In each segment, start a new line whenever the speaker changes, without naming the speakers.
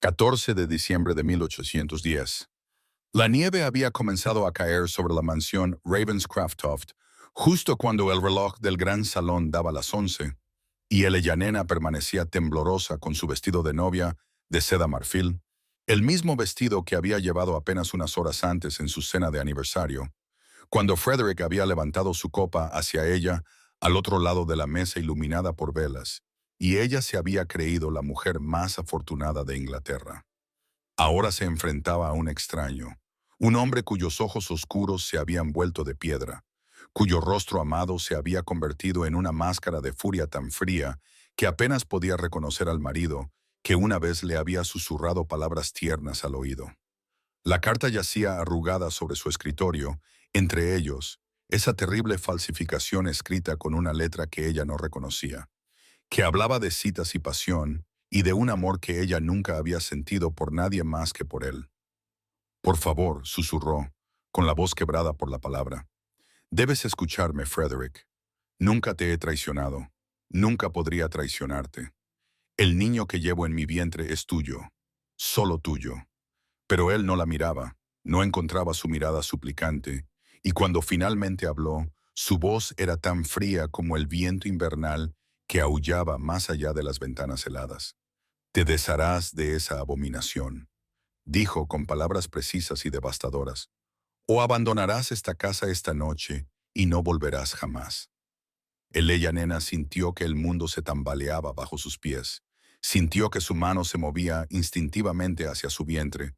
14 de diciembre de 1810. La nieve había comenzado a caer sobre la mansión Ravenscraftoft, justo cuando el reloj del gran salón daba las 11, y Eleyanena permanecía temblorosa con su vestido de novia de seda marfil, el mismo vestido que había llevado apenas unas horas antes en su cena de aniversario, cuando Frederick había levantado su copa hacia ella al otro lado de la mesa iluminada por velas, y ella se había creído la mujer más afortunada de Inglaterra. Ahora se enfrentaba a un extraño, un hombre cuyos ojos oscuros se habían vuelto de piedra, cuyo rostro amado se había convertido en una máscara de furia tan fría que apenas podía reconocer al marido, que una vez le había susurrado palabras tiernas al oído. La carta yacía arrugada sobre su escritorio, entre ellos, esa terrible falsificación escrita con una letra que ella no reconocía, que hablaba de citas y pasión, y de un amor que ella nunca había sentido por nadie más que por él. Por favor, susurró, con la voz quebrada por la palabra. Debes escucharme, Frederick. Nunca te he traicionado. Nunca podría traicionarte. El niño que llevo en mi vientre es tuyo. Solo tuyo. Pero él no la miraba, no encontraba su mirada suplicante, y cuando finalmente habló, su voz era tan fría como el viento invernal que aullaba más allá de las ventanas heladas. Te desharás de esa abominación, dijo con palabras precisas y devastadoras, o abandonarás esta casa esta noche y no volverás jamás. Nena sintió que el mundo se tambaleaba bajo sus pies, sintió que su mano se movía instintivamente hacia su vientre,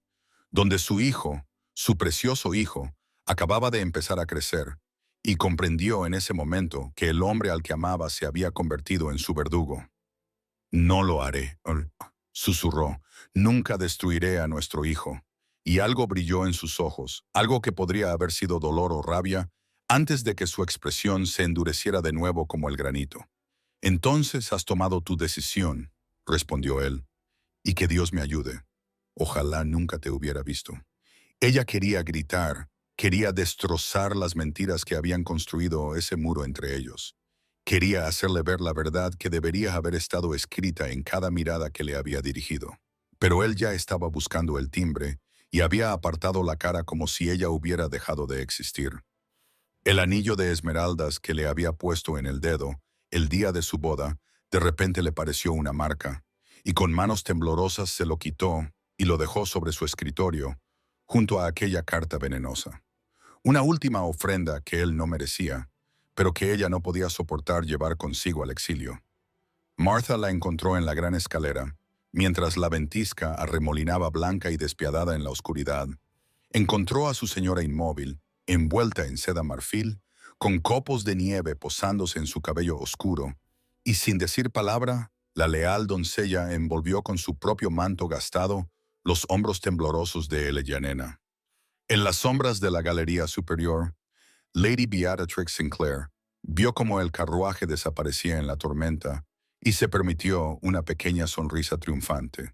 donde su hijo, su precioso hijo, acababa de empezar a crecer, y comprendió en ese momento que el hombre al que amaba se había convertido en su verdugo. No lo haré, susurró. Nunca destruiré a nuestro hijo. Y algo brilló en sus ojos, algo que podría haber sido dolor o rabia, antes de que su expresión se endureciera de nuevo como el granito. Entonces has tomado tu decisión, respondió él, y que Dios me ayude. Ojalá nunca te hubiera visto. Ella quería gritar, quería destrozar las mentiras que habían construido ese muro entre ellos. Quería hacerle ver la verdad que debería haber estado escrita en cada mirada que le había dirigido. Pero él ya estaba buscando el timbre y había apartado la cara como si ella hubiera dejado de existir. El anillo de esmeraldas que le había puesto en el dedo, el día de su boda, de repente le pareció una marca, y con manos temblorosas se lo quitó y lo dejó sobre su escritorio, junto a aquella carta venenosa. Una última ofrenda que él no merecía, pero que ella no podía soportar llevar consigo al exilio. Martha la encontró en la gran escalera, mientras la ventisca arremolinaba blanca y despiadada en la oscuridad. Encontró a su señora inmóvil, envuelta en seda marfil, con copos de nieve posándose en su cabello oscuro, y sin decir palabra, la leal doncella envolvió con su propio manto gastado los hombros temblorosos de Eleyanena. En las sombras de la galería superior, Lady Beatrix Sinclair vio cómo el carruaje desaparecía en la tormenta y se permitió una pequeña sonrisa triunfante,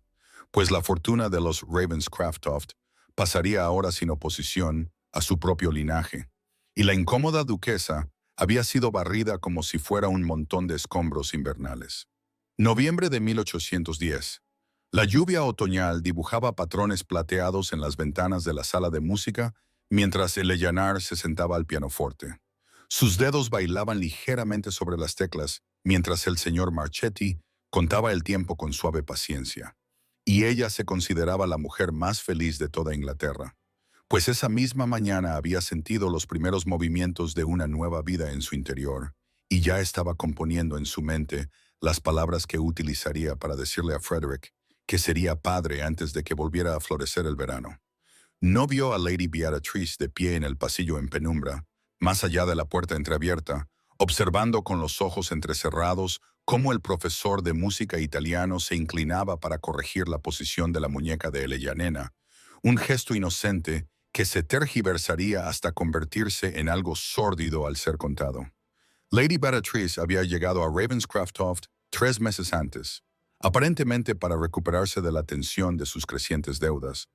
pues la fortuna de los Ravenscraftoft pasaría ahora sin oposición a su propio linaje, y la incómoda duquesa había sido barrida como si fuera un montón de escombros invernales. Noviembre de 1810. La lluvia otoñal dibujaba patrones plateados en las ventanas de la sala de música mientras Eleanor se sentaba al pianoforte. Sus dedos bailaban ligeramente sobre las teclas mientras el señor Marchetti contaba el tiempo con suave paciencia. Y ella se consideraba la mujer más feliz de toda Inglaterra, pues esa misma mañana había sentido los primeros movimientos de una nueva vida en su interior, y ya estaba componiendo en su mente las palabras que utilizaría para decirle a Frederick que sería padre antes de que volviera a florecer el verano. No vio a Lady Beatrice de pie en el pasillo en penumbra, más allá de la puerta entreabierta, observando con los ojos entrecerrados cómo el profesor de música italiano se inclinaba para corregir la posición de la muñeca de Eleyanena, un gesto inocente que se tergiversaría hasta convertirse en algo sórdido al ser contado. Lady Beatrice había llegado a Ravenscraftoft 3 meses antes, aparentemente para recuperarse de la tensión de sus crecientes deudas,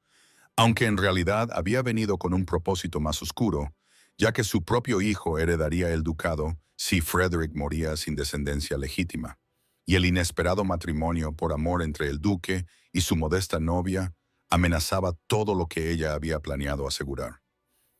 aunque en realidad había venido con un propósito más oscuro, ya que su propio hijo heredaría el ducado si Frederick moría sin descendencia legítima, y el inesperado matrimonio por amor entre el duque y su modesta novia amenazaba todo lo que ella había planeado asegurar.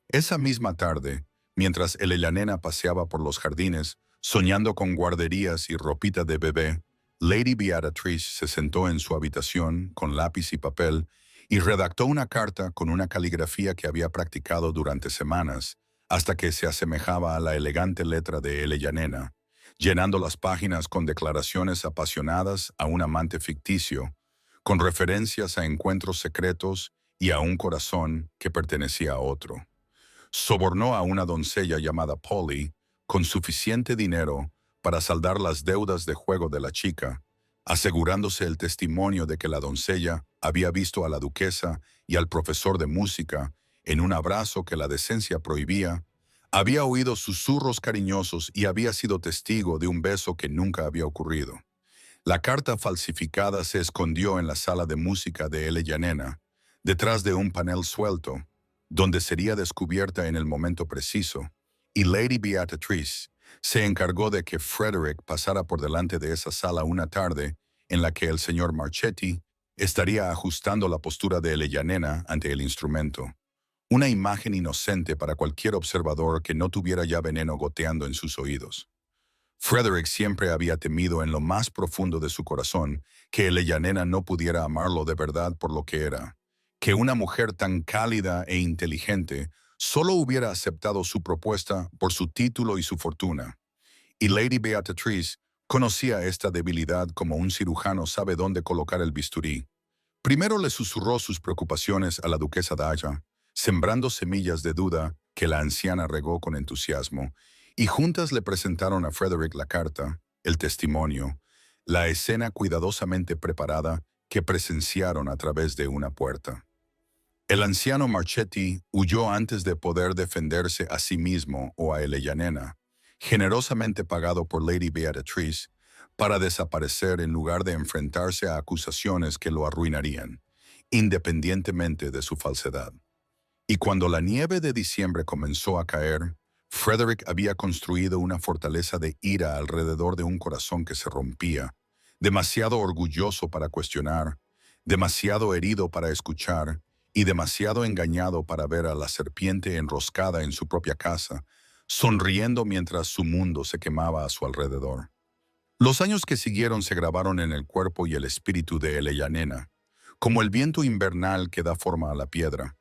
Esa misma tarde, mientras Elena paseaba por los jardines, soñando con guarderías y ropita de bebé, Lady Beatrice se sentó en su habitación con lápiz y papel y redactó una carta con una caligrafía que había practicado durante semanas, hasta que se asemejaba a la elegante letra de Elena, llenando las páginas con declaraciones apasionadas a un amante ficticio, con referencias a encuentros secretos y a un corazón que pertenecía a otro. Sobornó a una doncella llamada Polly con suficiente dinero para saldar las deudas de juego de la chica, asegurándose el testimonio de que la doncella había visto a la duquesa y al profesor de música en un abrazo que la decencia prohibía, había oído susurros cariñosos y había sido testigo de un beso que nunca había ocurrido. La carta falsificada se escondió en la sala de música de Elena, detrás de un panel suelto, donde sería descubierta en el momento preciso, y Lady Beatrice se encargó de que Frederick pasara por delante de esa sala una tarde en la que el señor Marchetti estaría ajustando la postura de Elena ante el instrumento. Una imagen inocente para cualquier observador que no tuviera ya veneno goteando en sus oídos. Frederick siempre había temido en lo más profundo de su corazón que Elena no pudiera amarlo de verdad por lo que era, que una mujer tan cálida e inteligente solo hubiera aceptado su propuesta por su título y su fortuna. Y Lady Beatrice conocía esta debilidad como un cirujano sabe dónde colocar el bisturí. Primero le susurró sus preocupaciones a la duquesa Daya, sembrando semillas de duda que la anciana regó con entusiasmo, y juntas le presentaron a Frederick la carta, el testimonio, la escena cuidadosamente preparada que presenciaron a través de una puerta. El anciano Marchetti huyó antes de poder defenderse a sí mismo o a Elena, generosamente pagado por Lady Beatrice, para desaparecer en lugar de enfrentarse a acusaciones que lo arruinarían, independientemente de su falsedad. Y cuando la nieve de diciembre comenzó a caer, Frederick había construido una fortaleza de ira alrededor de un corazón que se rompía, demasiado orgulloso para cuestionar, demasiado herido para escuchar y demasiado engañado para ver a la serpiente enroscada en su propia casa, sonriendo mientras su mundo se quemaba a su alrededor. Los años que siguieron se grabaron en el cuerpo y el espíritu de Elena, como el viento invernal que da forma a la piedra,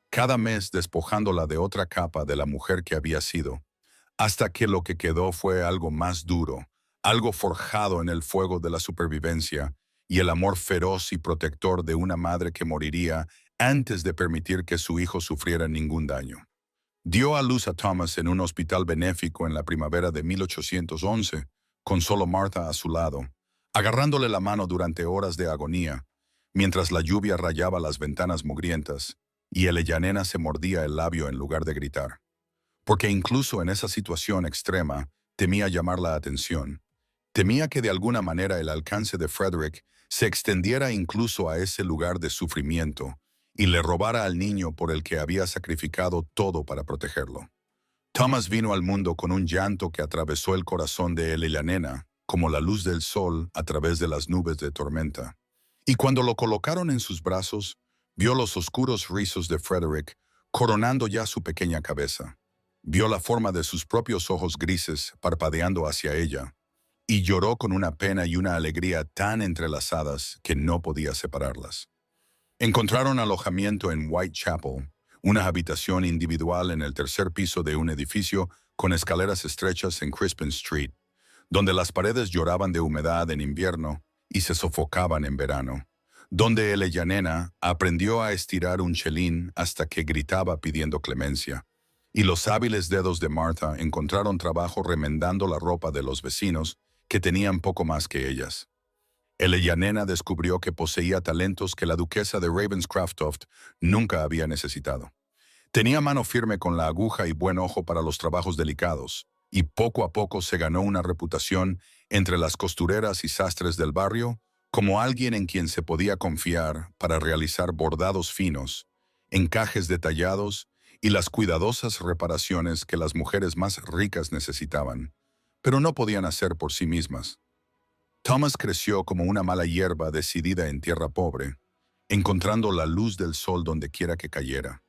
cada mes despojándola de otra capa de la mujer que había sido, hasta que lo que quedó fue algo más duro, algo forjado en el fuego de la supervivencia y el amor feroz y protector de una madre que moriría antes de permitir que su hijo sufriera ningún daño. Dio a luz a Thomas en un hospital benéfico en la primavera de 1811, con solo Martha a su lado, agarrándole la mano durante horas de agonía, mientras la lluvia rayaba las ventanas mugrientas y Elena se mordía el labio en lugar de gritar. Porque incluso en esa situación extrema temía llamar la atención. Temía que de alguna manera el alcance de Frederick se extendiera incluso a ese lugar de sufrimiento y le robara al niño por el que había sacrificado todo para protegerlo. Thomas vino al mundo con un llanto que atravesó el corazón de Elena, como la luz del sol a través de las nubes de tormenta. Y cuando lo colocaron en sus brazos, vio los oscuros rizos de Frederick coronando ya su pequeña cabeza. Vio la forma de sus propios ojos grises parpadeando hacia ella, y lloró con una pena y una alegría tan entrelazadas que no podía separarlas. Encontraron alojamiento en Whitechapel, una habitación individual en el tercer piso de un edificio con escaleras estrechas en Crispin Street, donde las paredes lloraban de humedad en invierno y se sofocaban en verano, donde Elena aprendió a estirar un chelín hasta que gritaba pidiendo clemencia, y los hábiles dedos de Martha encontraron trabajo remendando la ropa de los vecinos que tenían poco más que ellas. Elena descubrió que poseía talentos que la duquesa de Ravenscroft nunca había necesitado. Tenía mano firme con la aguja y buen ojo para los trabajos delicados, y poco a poco se ganó una reputación entre las costureras y sastres del barrio como alguien en quien se podía confiar para realizar bordados finos, encajes detallados y las cuidadosas reparaciones que las mujeres más ricas necesitaban, pero no podían hacer por sí mismas. Thomas creció como una mala hierba decidida en tierra pobre, encontrando la luz del sol donde quiera que cayera,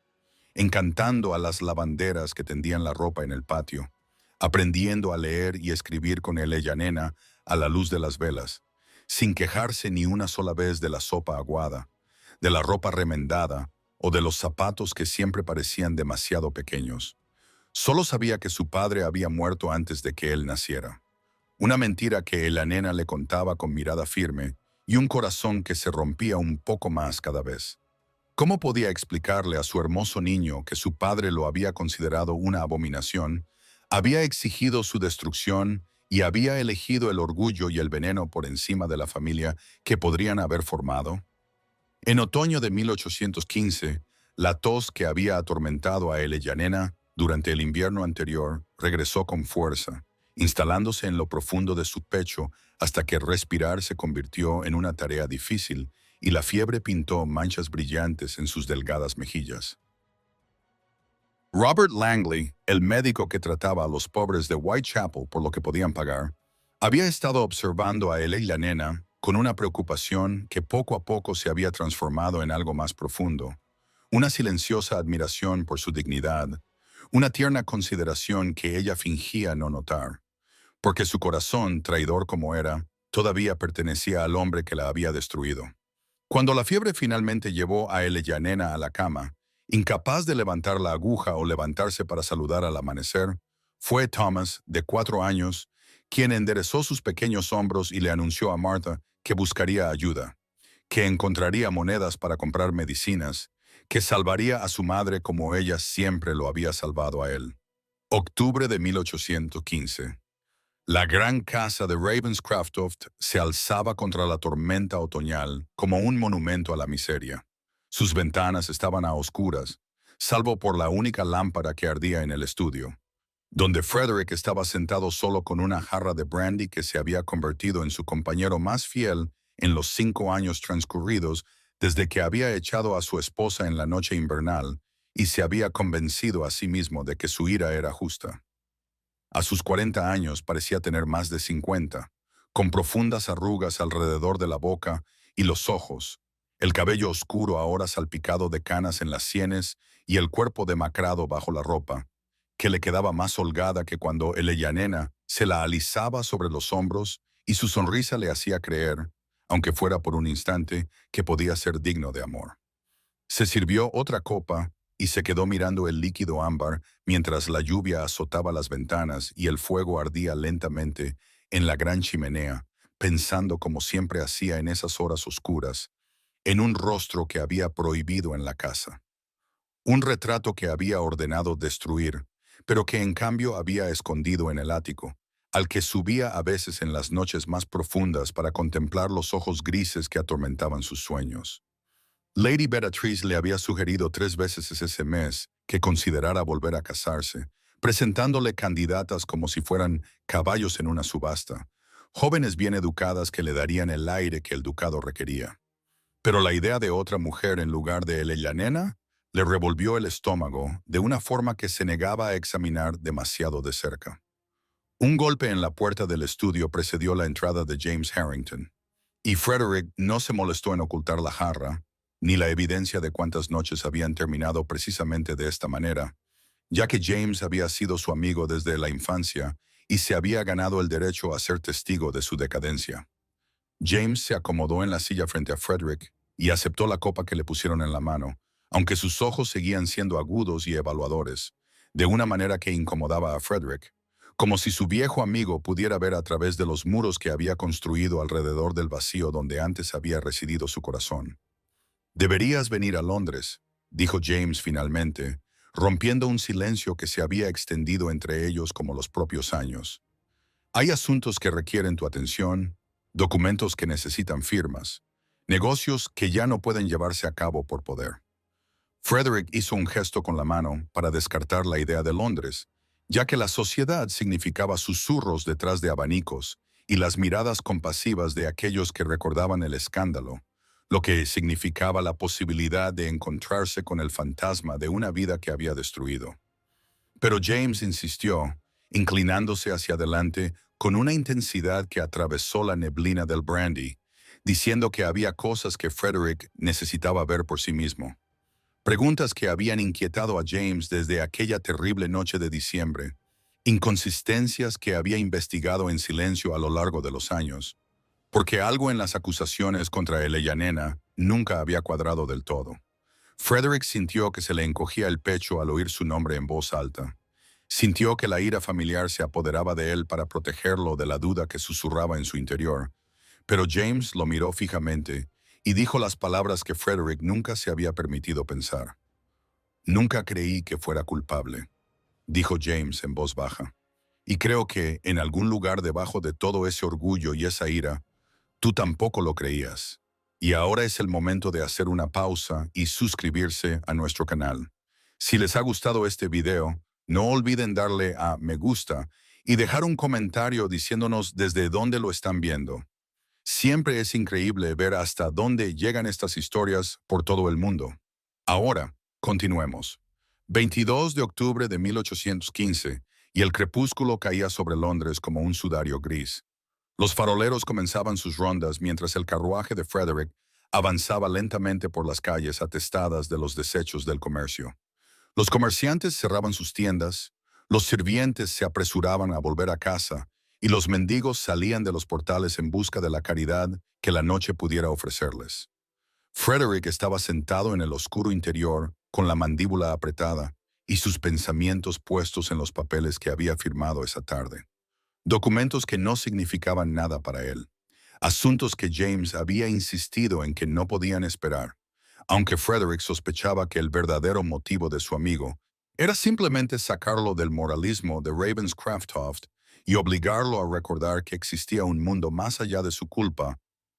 encantando a las lavanderas que tendían la ropa en el patio, aprendiendo a leer y escribir con Elena a la luz de las velas, sin quejarse ni una sola vez de la sopa aguada, de la ropa remendada o de los zapatos que siempre parecían demasiado pequeños. Solo sabía que su padre había muerto antes de que él naciera. Una mentira que la nena le contaba con mirada firme y un corazón que se rompía un poco más cada vez. ¿Cómo podía explicarle a su hermoso niño que su padre lo había considerado una abominación, había exigido su destrucción y había elegido el orgullo y el veneno por encima de la familia que podrían haber formado? En otoño de 1815, la tos que había atormentado a Elena durante el invierno anterior regresó con fuerza, instalándose en lo profundo de su pecho hasta que respirar se convirtió en una tarea difícil y la fiebre pintó manchas brillantes en sus delgadas mejillas. Robert Langley, el médico que trataba a los pobres de Whitechapel por lo que podían pagar, había estado observando a él y la nena con una preocupación que poco a poco se había transformado en algo más profundo, una silenciosa admiración por su dignidad, una tierna consideración que ella fingía no notar, porque su corazón, traidor como era, todavía pertenecía al hombre que la había destruido. Cuando la fiebre finalmente llevó a Elena a la cama, incapaz de levantar la aguja o levantarse para saludar al amanecer, fue Thomas, de 4 años, quien enderezó sus pequeños hombros y le anunció a Martha que buscaría ayuda, que encontraría monedas para comprar medicinas, que salvaría a su madre como ella siempre lo había salvado a él. Octubre de 1815. La gran casa de Ravenscraftoft se alzaba contra la tormenta otoñal como un monumento a la miseria. Sus ventanas estaban a oscuras, salvo por la única lámpara que ardía en el estudio, donde Frederick estaba sentado solo con una jarra de brandy que se había convertido en su compañero más fiel en los 5 años transcurridos desde que había echado a su esposa en la noche invernal y se había convencido a sí mismo de que su ira era justa. A sus 40 años parecía tener más de 50, con profundas arrugas alrededor de la boca y los ojos, el cabello oscuro ahora salpicado de canas en las sienes y el cuerpo demacrado bajo la ropa, que le quedaba más holgada que cuando Elena se la alisaba sobre los hombros y su sonrisa le hacía creer, aunque fuera por un instante, que podía ser digno de amor. Se sirvió otra copa y se quedó mirando el líquido ámbar mientras la lluvia azotaba las ventanas y el fuego ardía lentamente en la gran chimenea, pensando como siempre hacía en esas horas oscuras, en un rostro que había prohibido en la casa. Un retrato que había ordenado destruir, pero que en cambio había escondido en el ático, al que subía a veces en las noches más profundas para contemplar los ojos grises que atormentaban sus sueños. Lady Beatrice le había sugerido 3 veces ese mes que considerara volver a casarse, presentándole candidatas como si fueran caballos en una subasta, jóvenes bien educadas que le darían el aire que el ducado requería. Pero la idea de otra mujer en lugar de Elena le revolvió el estómago de una forma que se negaba a examinar demasiado de cerca. Un golpe en la puerta del estudio precedió la entrada de James Harrington, y Frederick no se molestó en ocultar la jarra, ni la evidencia de cuántas noches habían terminado precisamente de esta manera, ya que James había sido su amigo desde la infancia y se había ganado el derecho a ser testigo de su decadencia. James se acomodó en la silla frente a Frederick y aceptó la copa que le pusieron en la mano, aunque sus ojos seguían siendo agudos y evaluadores, de una manera que incomodaba a Frederick, como si su viejo amigo pudiera ver a través de los muros que había construido alrededor del vacío donde antes había residido su corazón. «Deberías venir a Londres», dijo James finalmente, rompiendo un silencio que se había extendido entre ellos como los propios años. «Hay asuntos que requieren tu atención, documentos que necesitan firmas, negocios que ya no pueden llevarse a cabo por poder». Frederick hizo un gesto con la mano para descartar la idea de Londres, ya que la sociedad significaba susurros detrás de abanicos y las miradas compasivas de aquellos que recordaban el escándalo, lo que significaba la posibilidad de encontrarse con el fantasma de una vida que había destruido. Pero James insistió, inclinándose hacia adelante con una intensidad que atravesó la neblina del brandy, diciendo que había cosas que Frederick necesitaba ver por sí mismo. Preguntas que habían inquietado a James desde aquella terrible noche de diciembre, inconsistencias que había investigado en silencio a lo largo de los años, porque algo en las acusaciones contra él y Nena nunca había cuadrado del todo. Frederick sintió que se le encogía el pecho al oír su nombre en voz alta. Sintió que la ira familiar se apoderaba de él para protegerlo de la duda que susurraba en su interior. Pero James lo miró fijamente y dijo las palabras que Frederick nunca se había permitido pensar. Nunca creí que fuera culpable, dijo James en voz baja. Y creo que, en algún lugar debajo de todo ese orgullo y esa ira, tú tampoco lo creías. Y ahora es el momento de hacer una pausa y suscribirse a nuestro canal. Si les ha gustado este video, no olviden darle a me gusta y dejar un comentario diciéndonos desde dónde lo están viendo. Siempre es increíble ver hasta dónde llegan estas historias por todo el mundo. Ahora, continuemos. 22 de octubre de 1815, y el crepúsculo caía sobre Londres como un sudario gris. Los faroleros comenzaban sus rondas mientras el carruaje de Frederick avanzaba lentamente por las calles atestadas de los desechos del comercio. Los comerciantes cerraban sus tiendas, los sirvientes se apresuraban a volver a casa y los mendigos salían de los portales en busca de la caridad que la noche pudiera ofrecerles. Frederick estaba sentado en el oscuro interior con la mandíbula apretada y sus pensamientos puestos en los papeles que había firmado esa tarde. Documentos que no significaban nada para él. Asuntos que James había insistido en que no podían esperar, aunque Frederick sospechaba que el verdadero motivo de su amigo era simplemente sacarlo del moralismo de Ravenscraft y obligarlo a recordar que existía un mundo más allá de su culpa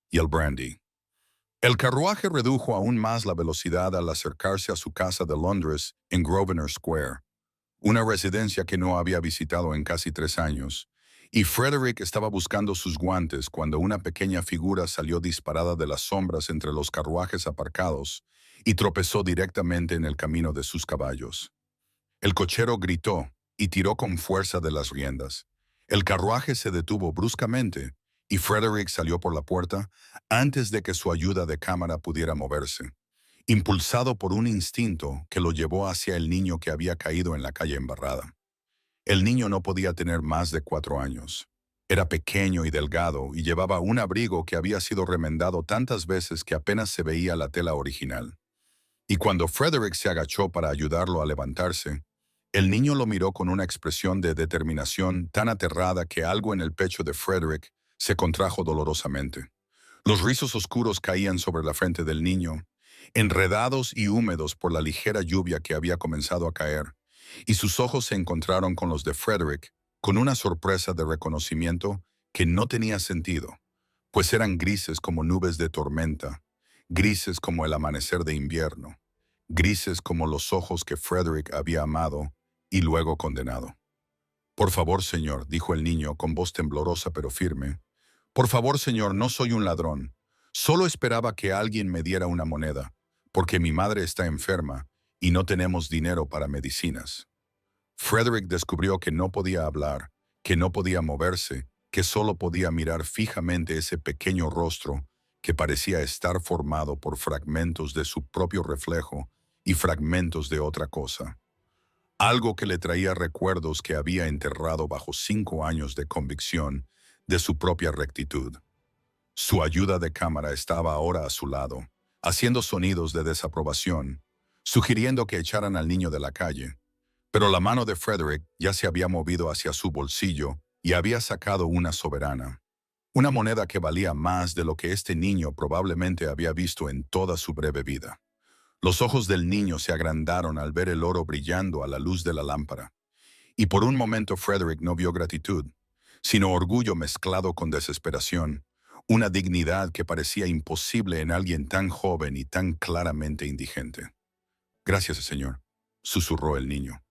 y el brandy. El carruaje redujo aún más la velocidad al acercarse a su casa de Londres en Grosvenor Square, una residencia que no había visitado en casi 3 años, y Frederick estaba buscando sus guantes cuando una pequeña figura salió disparada de las sombras entre los carruajes aparcados y tropezó directamente en el camino de sus caballos. El cochero gritó y tiró con fuerza de las riendas. El carruaje se detuvo bruscamente y Frederick salió por la puerta antes de que su ayuda de cámara pudiera moverse, impulsado por un instinto que lo llevó hacia el niño que había caído en la calle embarrada. El niño no podía tener más de 4 años. Era pequeño y delgado y llevaba un abrigo que había sido remendado tantas veces que apenas se veía la tela original. Y cuando Frederick se agachó para ayudarlo a levantarse, el niño lo miró con una expresión de determinación tan aterrada que algo en el pecho de Frederick se contrajo dolorosamente. Los rizos oscuros caían sobre la frente del niño, enredados y húmedos por la ligera lluvia que había comenzado a caer, y sus ojos se encontraron con los de Frederick con una sorpresa de reconocimiento que no tenía sentido, pues eran grises como nubes de tormenta, grises como el amanecer de invierno, grises como los ojos que Frederick había amado y luego condenado. «Por favor, señor», dijo el niño con voz temblorosa pero firme. «Por favor, señor, no soy un ladrón. Solo esperaba que alguien me diera una moneda, porque mi madre está enferma y no tenemos dinero para medicinas». Frederick descubrió que no podía hablar, que no podía moverse, que solo podía mirar fijamente ese pequeño rostro que parecía estar formado por fragmentos de su propio reflejo y fragmentos de otra cosa. Algo que le traía recuerdos que había enterrado bajo 5 años de convicción de su propia rectitud. Su ayuda de cámara estaba ahora a su lado, haciendo sonidos de desaprobación, sugiriendo que echaran al niño de la calle. Pero la mano de Frederick ya se había movido hacia su bolsillo y había sacado una soberana. Una moneda que valía más de lo que este niño probablemente había visto en toda su breve vida. Los ojos del niño se agrandaron al ver el oro brillando a la luz de la lámpara. Y por un momento Frederick no vio gratitud, sino orgullo mezclado con desesperación, una dignidad que parecía imposible en alguien tan joven y tan claramente indigente. «Gracias, señor», susurró el niño.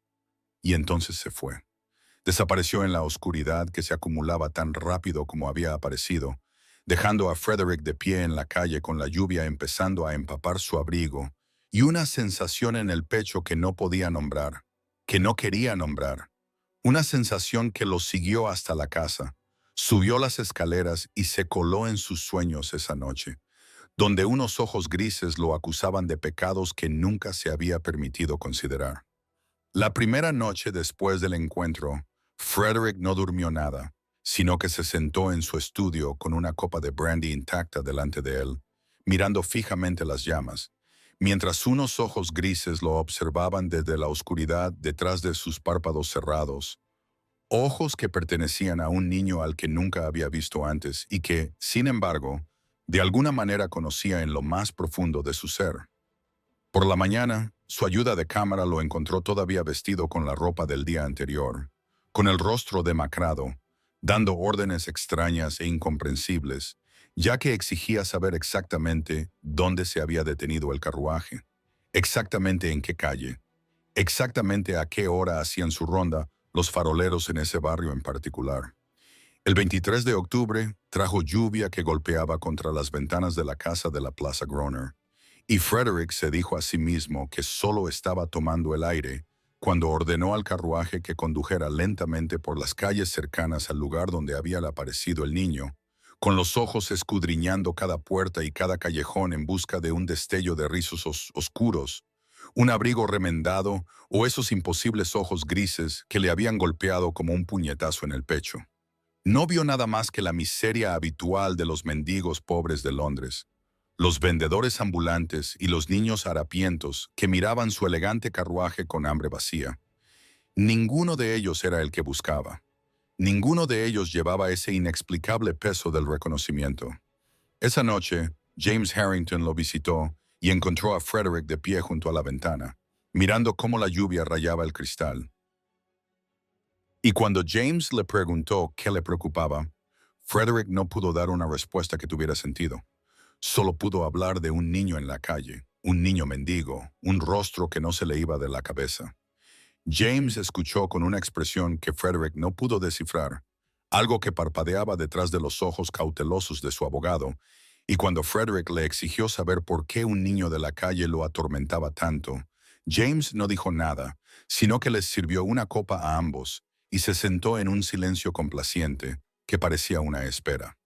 Y entonces se fue. Desapareció en la oscuridad que se acumulaba tan rápido como había aparecido, dejando a Frederick de pie en la calle con la lluvia empezando a empapar su abrigo y una sensación en el pecho que no podía nombrar, que no quería nombrar. Una sensación que lo siguió hasta la casa, Subió las escaleras y se coló en sus sueños esa noche, donde unos ojos grises lo acusaban de pecados que nunca se había permitido considerar. La primera noche después del encuentro, Frederick no durmió nada, sino que se sentó en su estudio con una copa de brandy intacta delante de él, mirando fijamente las llamas, mientras unos ojos grises lo observaban desde la oscuridad detrás de sus párpados cerrados, ojos que pertenecían a un niño al que nunca había visto antes y que, sin embargo, de alguna manera conocía en lo más profundo de su ser. Por la mañana, su ayuda de cámara lo encontró todavía vestido con la ropa del día anterior, con el rostro demacrado, dando órdenes extrañas e incomprensibles, ya que exigía saber exactamente dónde se había detenido el carruaje, exactamente en qué calle, exactamente a qué hora hacían su ronda los faroleros en ese barrio en particular. El 23 de octubre trajo lluvia que golpeaba contra las ventanas de la casa de la Plaza Groner. Y Frederick se dijo a sí mismo que solo estaba tomando el aire cuando ordenó al carruaje que condujera lentamente por las calles cercanas al lugar donde había aparecido el niño, con los ojos escudriñando cada puerta y cada callejón en busca de un destello de rizos oscuros, un abrigo remendado o esos imposibles ojos grises que le habían golpeado como un puñetazo en el pecho. No vio nada más que la miseria habitual de los mendigos pobres de Londres, los vendedores ambulantes y los niños harapientos que miraban su elegante carruaje con hambre vacía. Ninguno de ellos era el que buscaba. Ninguno de ellos llevaba ese inexplicable peso del reconocimiento. Esa noche, James Harrington lo visitó y encontró a Frederick de pie junto a la ventana, mirando cómo la lluvia rayaba el cristal. Y cuando James le preguntó qué le preocupaba, Frederick no pudo dar una respuesta que tuviera sentido. Solo pudo hablar de un niño en la calle, un niño mendigo, un rostro que no se le iba de la cabeza. James escuchó con una expresión que Frederick no pudo descifrar, algo que parpadeaba detrás de los ojos cautelosos de su abogado, y cuando Frederick le exigió saber por qué un niño de la calle lo atormentaba tanto, James no dijo nada, sino que les sirvió una copa a ambos y se sentó en un silencio complaciente que parecía una espera.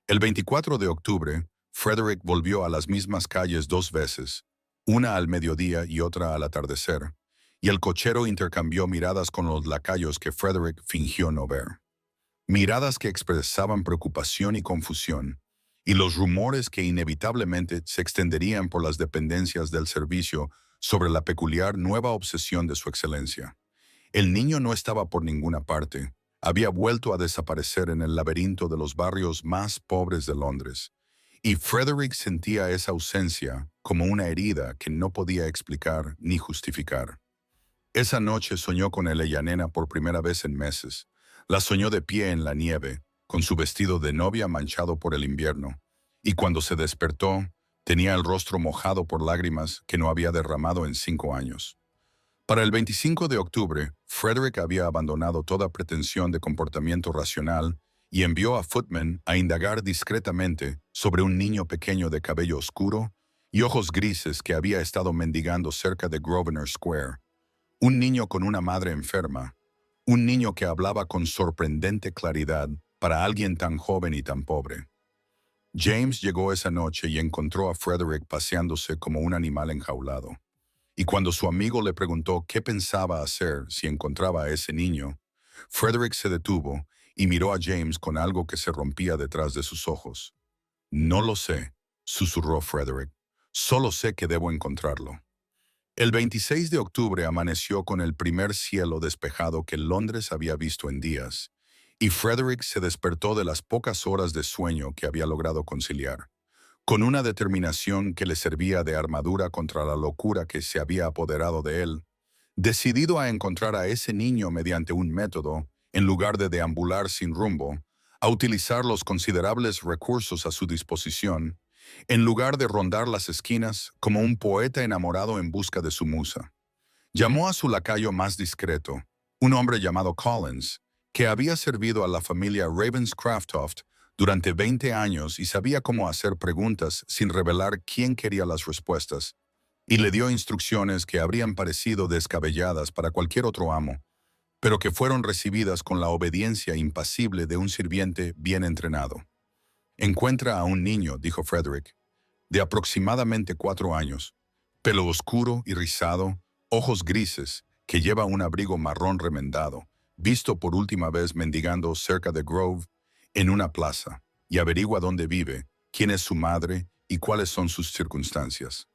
El 24 de octubre, Frederick volvió a las mismas calles 2 veces, una al mediodía y otra al atardecer, y el cochero intercambió miradas con los lacayos que Frederick fingió no ver. Miradas que expresaban preocupación y confusión, y los rumores que inevitablemente se extenderían por las dependencias del servicio sobre la peculiar nueva obsesión de su excelencia. El niño no estaba por ninguna parte. Había vuelto a desaparecer en el laberinto de los barrios más pobres de Londres, y Frederick sentía esa ausencia como una herida que no podía explicar ni justificar. Esa noche soñó con Eleanor por primera vez en meses. La soñó de pie en la nieve, con su vestido de novia manchado por el invierno, y cuando se despertó, tenía el rostro mojado por lágrimas que no había derramado en 5 años. Para el 25 de octubre, Frederick había abandonado toda pretensión de comportamiento racional y envió a Footman a indagar discretamente sobre un niño pequeño de cabello oscuro y ojos grises que había estado mendigando cerca de Grosvenor Square. Un niño con una madre enferma, un niño que hablaba con sorprendente claridad para alguien tan joven y tan pobre. James llegó esa noche y encontró a Frederick paseándose como un animal enjaulado. Y cuando su amigo le preguntó qué pensaba hacer si encontraba a ese niño, Frederick se detuvo y miró a James con algo que se rompía detrás de sus ojos. «No lo sé», susurró Frederick. «Solo sé que debo encontrarlo». El 26 de octubre amaneció con el primer cielo despejado que Londres había visto en días, y Frederick se despertó de las pocas horas de sueño que había logrado conciliar, con una determinación que le servía de armadura contra la locura que se había apoderado de él, decidido a encontrar a ese niño mediante un método, en lugar de deambular sin rumbo, a utilizar los considerables recursos a su disposición, en lugar de rondar las esquinas como un poeta enamorado en busca de su musa. Llamó a su lacayo más discreto, un hombre llamado Collins, que había servido a la familia Ravenscroft durante 20 años y sabía cómo hacer preguntas sin revelar quién quería las respuestas, y le dio instrucciones que habrían parecido descabelladas para cualquier otro amo, pero que fueron recibidas con la obediencia impasible de un sirviente bien entrenado. Encuentra a un niño, dijo Frederick, de aproximadamente 4 años, pelo oscuro y rizado, ojos grises, que lleva un abrigo marrón remendado, visto por última vez mendigando cerca de Grove, en una plaza, y averigua dónde vive, quién es su madre y cuáles son sus circunstancias.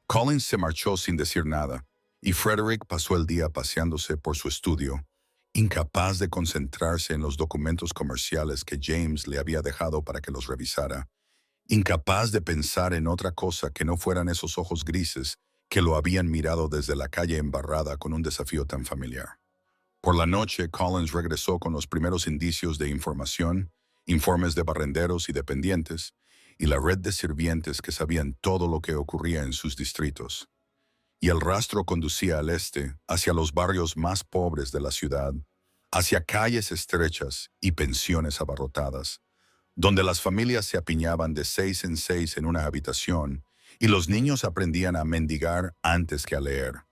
Collins se marchó sin decir nada, y Frederick pasó el día paseándose por su estudio, incapaz de concentrarse en los documentos comerciales que James le había dejado para que los revisara, incapaz de pensar en otra cosa que no fueran esos ojos grises que lo habían mirado desde la calle embarrada con un desafío tan familiar. Por la noche, Collins regresó con los primeros indicios de información, informes de barrenderos y dependientes, y la red de sirvientes que sabían todo lo que ocurría en sus distritos. Y el rastro conducía al este, hacia los barrios más pobres de la ciudad, hacia calles estrechas y pensiones abarrotadas, donde las familias se apiñaban de 6 en 6 en una habitación y los niños aprendían a mendigar antes que a leer.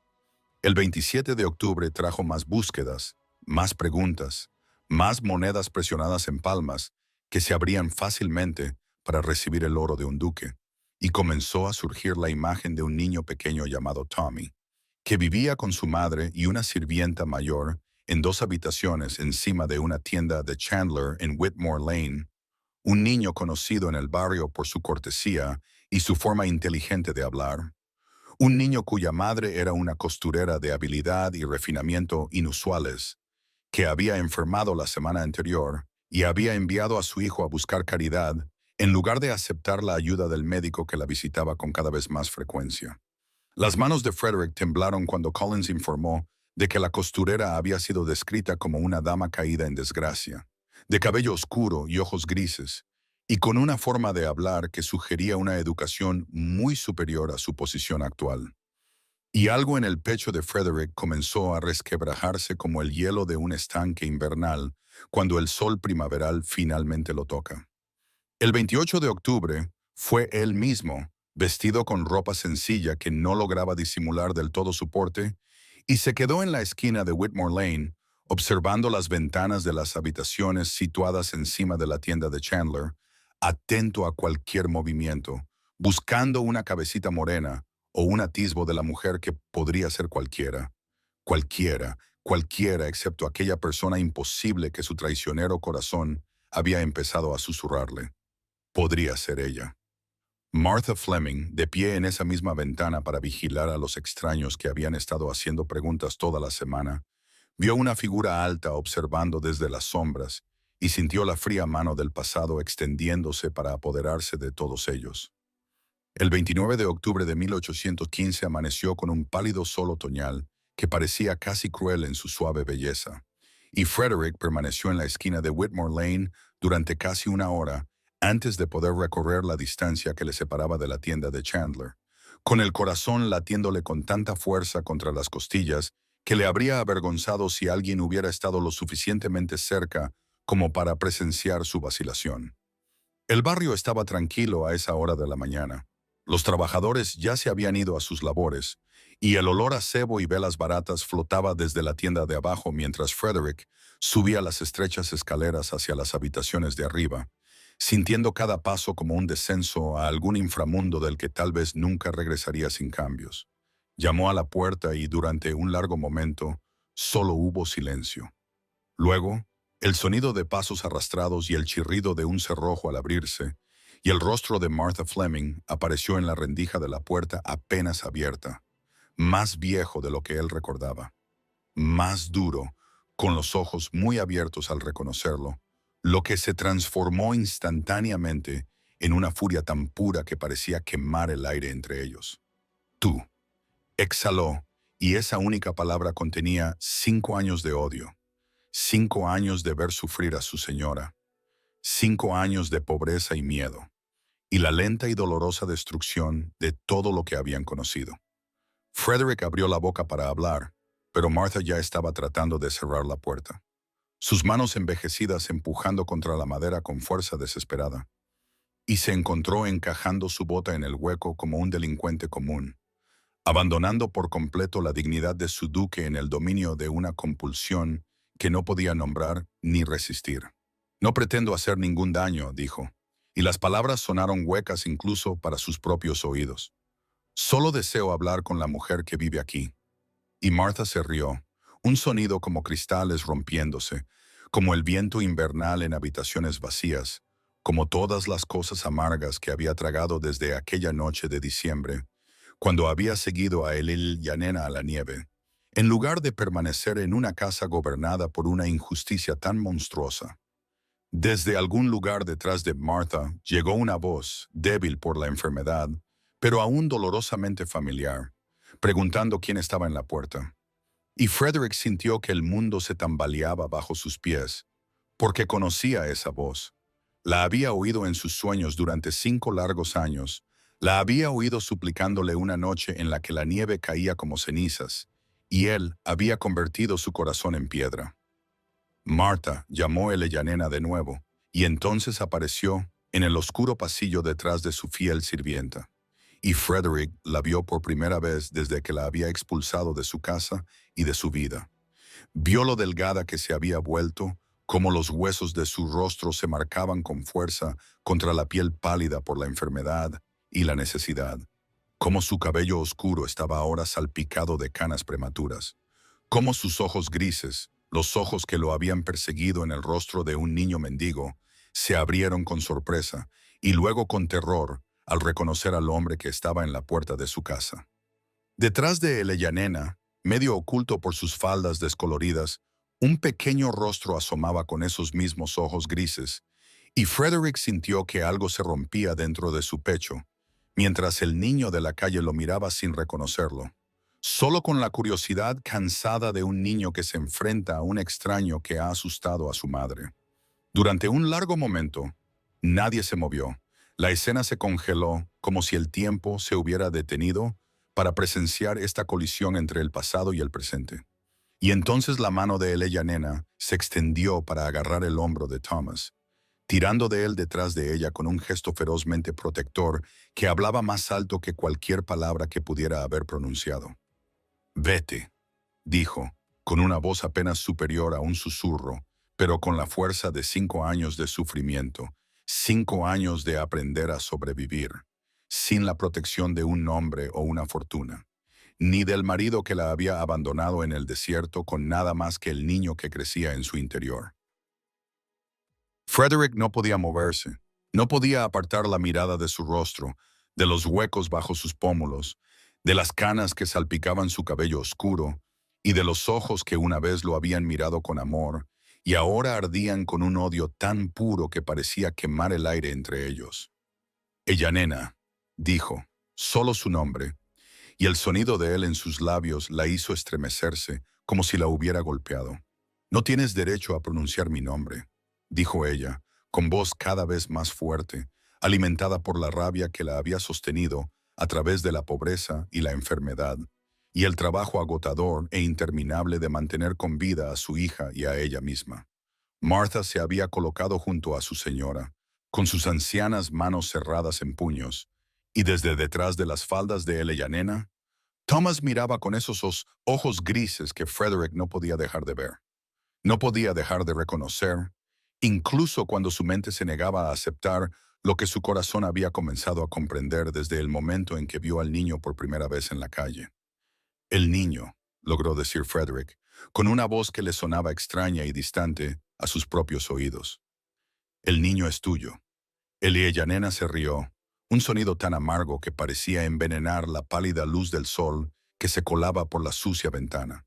El 27 de octubre trajo más búsquedas, más preguntas, más monedas presionadas en palmas que se abrían fácilmente para recibir el oro de un duque, y comenzó a surgir la imagen de un niño pequeño llamado Tommy, que vivía con su madre y una sirvienta mayor en 2 habitaciones encima de una tienda de Chandler en Whitmore Lane, un niño conocido en el barrio por su cortesía y su forma inteligente de hablar. Un niño cuya madre era una costurera de habilidad y refinamiento inusuales, que había enfermado la semana anterior y había enviado a su hijo a buscar caridad en lugar de aceptar la ayuda del médico que la visitaba con cada vez más frecuencia. Las manos de Frederick temblaron cuando Collins informó de que la costurera había sido descrita como una dama caída en desgracia, de cabello oscuro y ojos grises, y con una forma de hablar que sugería una educación muy superior a su posición actual. Y algo en el pecho de Frederick comenzó a resquebrajarse como el hielo de un estanque invernal cuando el sol primaveral finalmente lo toca. El 28 de octubre fue él mismo, vestido con ropa sencilla que no lograba disimular del todo su porte, y se quedó en la esquina de Whitmore Lane, observando las ventanas de las habitaciones situadas encima de la tienda de Chandler, atento a cualquier movimiento, buscando una cabecita morena o un atisbo de la mujer que podría ser cualquiera. Cualquiera, cualquiera excepto aquella persona imposible que su traicionero corazón había empezado a susurrarle. Podría ser ella. Martha Fleming, de pie en esa misma ventana para vigilar a los extraños que habían estado haciendo preguntas toda la semana, vio una figura alta observando desde las sombras y sintió la fría mano del pasado extendiéndose para apoderarse de todos ellos. El 29 de octubre de 1815 amaneció con un pálido sol otoñal que parecía casi cruel en su suave belleza, y Frederick permaneció en la esquina de Whitmore Lane durante casi una hora antes de poder recorrer la distancia que le separaba de la tienda de Chandler, con el corazón latiéndole con tanta fuerza contra las costillas que le habría avergonzado si alguien hubiera estado lo suficientemente cerca como para presenciar su vacilación. El barrio estaba tranquilo a esa hora de la mañana. Los trabajadores ya se habían ido a sus labores, y el olor a cebo y velas baratas flotaba desde la tienda de abajo mientras Frederick subía las estrechas escaleras hacia las habitaciones de arriba, sintiendo cada paso como un descenso a algún inframundo del que tal vez nunca regresaría sin cambios. Llamó a la puerta y durante un largo momento solo hubo silencio. Luego, el sonido de pasos arrastrados y el chirrido de un cerrojo al abrirse, y el rostro de Martha Fleming apareció en la rendija de la puerta apenas abierta, más viejo de lo que él recordaba, más duro, con los ojos muy abiertos al reconocerlo, lo que se transformó instantáneamente en una furia tan pura que parecía quemar el aire entre ellos. Tú, exhaló, y esa única palabra contenía 5 años de odio, 5 años de ver sufrir a su señora, 5 años de pobreza y miedo, y la lenta y dolorosa destrucción de todo lo que habían conocido. Frederick abrió la boca para hablar, pero Martha ya estaba tratando de cerrar la puerta, sus manos envejecidas empujando contra la madera con fuerza desesperada, y se encontró encajando su bota en el hueco como un delincuente común, abandonando por completo la dignidad de su duque en el dominio de una compulsión que no podía nombrar ni resistir. No pretendo hacer ningún daño, dijo, y las palabras sonaron huecas incluso para sus propios oídos. Solo deseo hablar con la mujer que vive aquí. Y Martha se rió, un sonido como cristales rompiéndose, como el viento invernal en habitaciones vacías, como todas las cosas amargas que había tragado desde aquella noche de diciembre, cuando había seguido a Elil y a Nena a la nieve, en lugar de permanecer en una casa gobernada por una injusticia tan monstruosa. Desde algún lugar detrás de Martha llegó una voz, débil por la enfermedad, pero aún dolorosamente familiar, preguntando quién estaba en la puerta. Y Frederick sintió que el mundo se tambaleaba bajo sus pies, porque conocía esa voz. La había oído en sus sueños durante 5 largos años. La había oído suplicándole una noche en la que la nieve caía como cenizas, y él había convertido su corazón en piedra. Martha llamó Eleyanena de nuevo, y entonces apareció en el oscuro pasillo detrás de su fiel sirvienta. Y Frederick la vio por primera vez desde que la había expulsado de su casa y de su vida. Vio lo delgada que se había vuelto, cómo los huesos de su rostro se marcaban con fuerza contra la piel pálida por la enfermedad y la necesidad, cómo su cabello oscuro estaba ahora salpicado de canas prematuras, cómo sus ojos grises, los ojos que lo habían perseguido en el rostro de un niño mendigo, se abrieron con sorpresa y luego con terror al reconocer al hombre que estaba en la puerta de su casa. Detrás de Eleyanena, medio oculto por sus faldas descoloridas, un pequeño rostro asomaba con esos mismos ojos grises, y Frederick sintió que algo se rompía dentro de su pecho, mientras el niño de la calle lo miraba sin reconocerlo, solo con la curiosidad cansada de un niño que se enfrenta a un extraño que ha asustado a su madre. Durante un largo momento, nadie se movió. La escena se congeló, como si el tiempo se hubiera detenido para presenciar esta colisión entre el pasado y el presente. Y entonces la mano de Eleyanena se extendió para agarrar el hombro de Thomas, tirando de él detrás de ella con un gesto ferozmente protector que hablaba más alto que cualquier palabra que pudiera haber pronunciado. «Vete», dijo, con una voz apenas superior a un susurro, pero con la fuerza de 5 años de sufrimiento, 5 años de aprender a sobrevivir, sin la protección de un nombre o una fortuna, ni del marido que la había abandonado en el desierto con nada más que el niño que crecía en su interior. Frederick no podía moverse, no podía apartar la mirada de su rostro, de los huecos bajo sus pómulos, de las canas que salpicaban su cabello oscuro, y de los ojos que una vez lo habían mirado con amor, y ahora ardían con un odio tan puro que parecía quemar el aire entre ellos. «Eleyanena», dijo, solo su nombre, y el sonido de él en sus labios la hizo estremecerse como si la hubiera golpeado. «No tienes derecho a pronunciar mi nombre», dijo ella, con voz cada vez más fuerte, alimentada por la rabia que la había sostenido a través de la pobreza y la enfermedad, y el trabajo agotador e interminable de mantener con vida a su hija y a ella misma. Martha se había colocado junto a su señora, con sus ancianas manos cerradas en puños, y desde detrás de las faldas de Eleyanena, Thomas miraba con esos ojos grises que Frederick no podía dejar de ver. No podía dejar de reconocer, incluso cuando su mente se negaba a aceptar lo que su corazón había comenzado a comprender desde el momento en que vio al niño por primera vez en la calle. «El niño», logró decir Frederick, con una voz que le sonaba extraña y distante a sus propios oídos. «El niño es tuyo». Eleyanena se rió, un sonido tan amargo que parecía envenenar la pálida luz del sol que se colaba por la sucia ventana.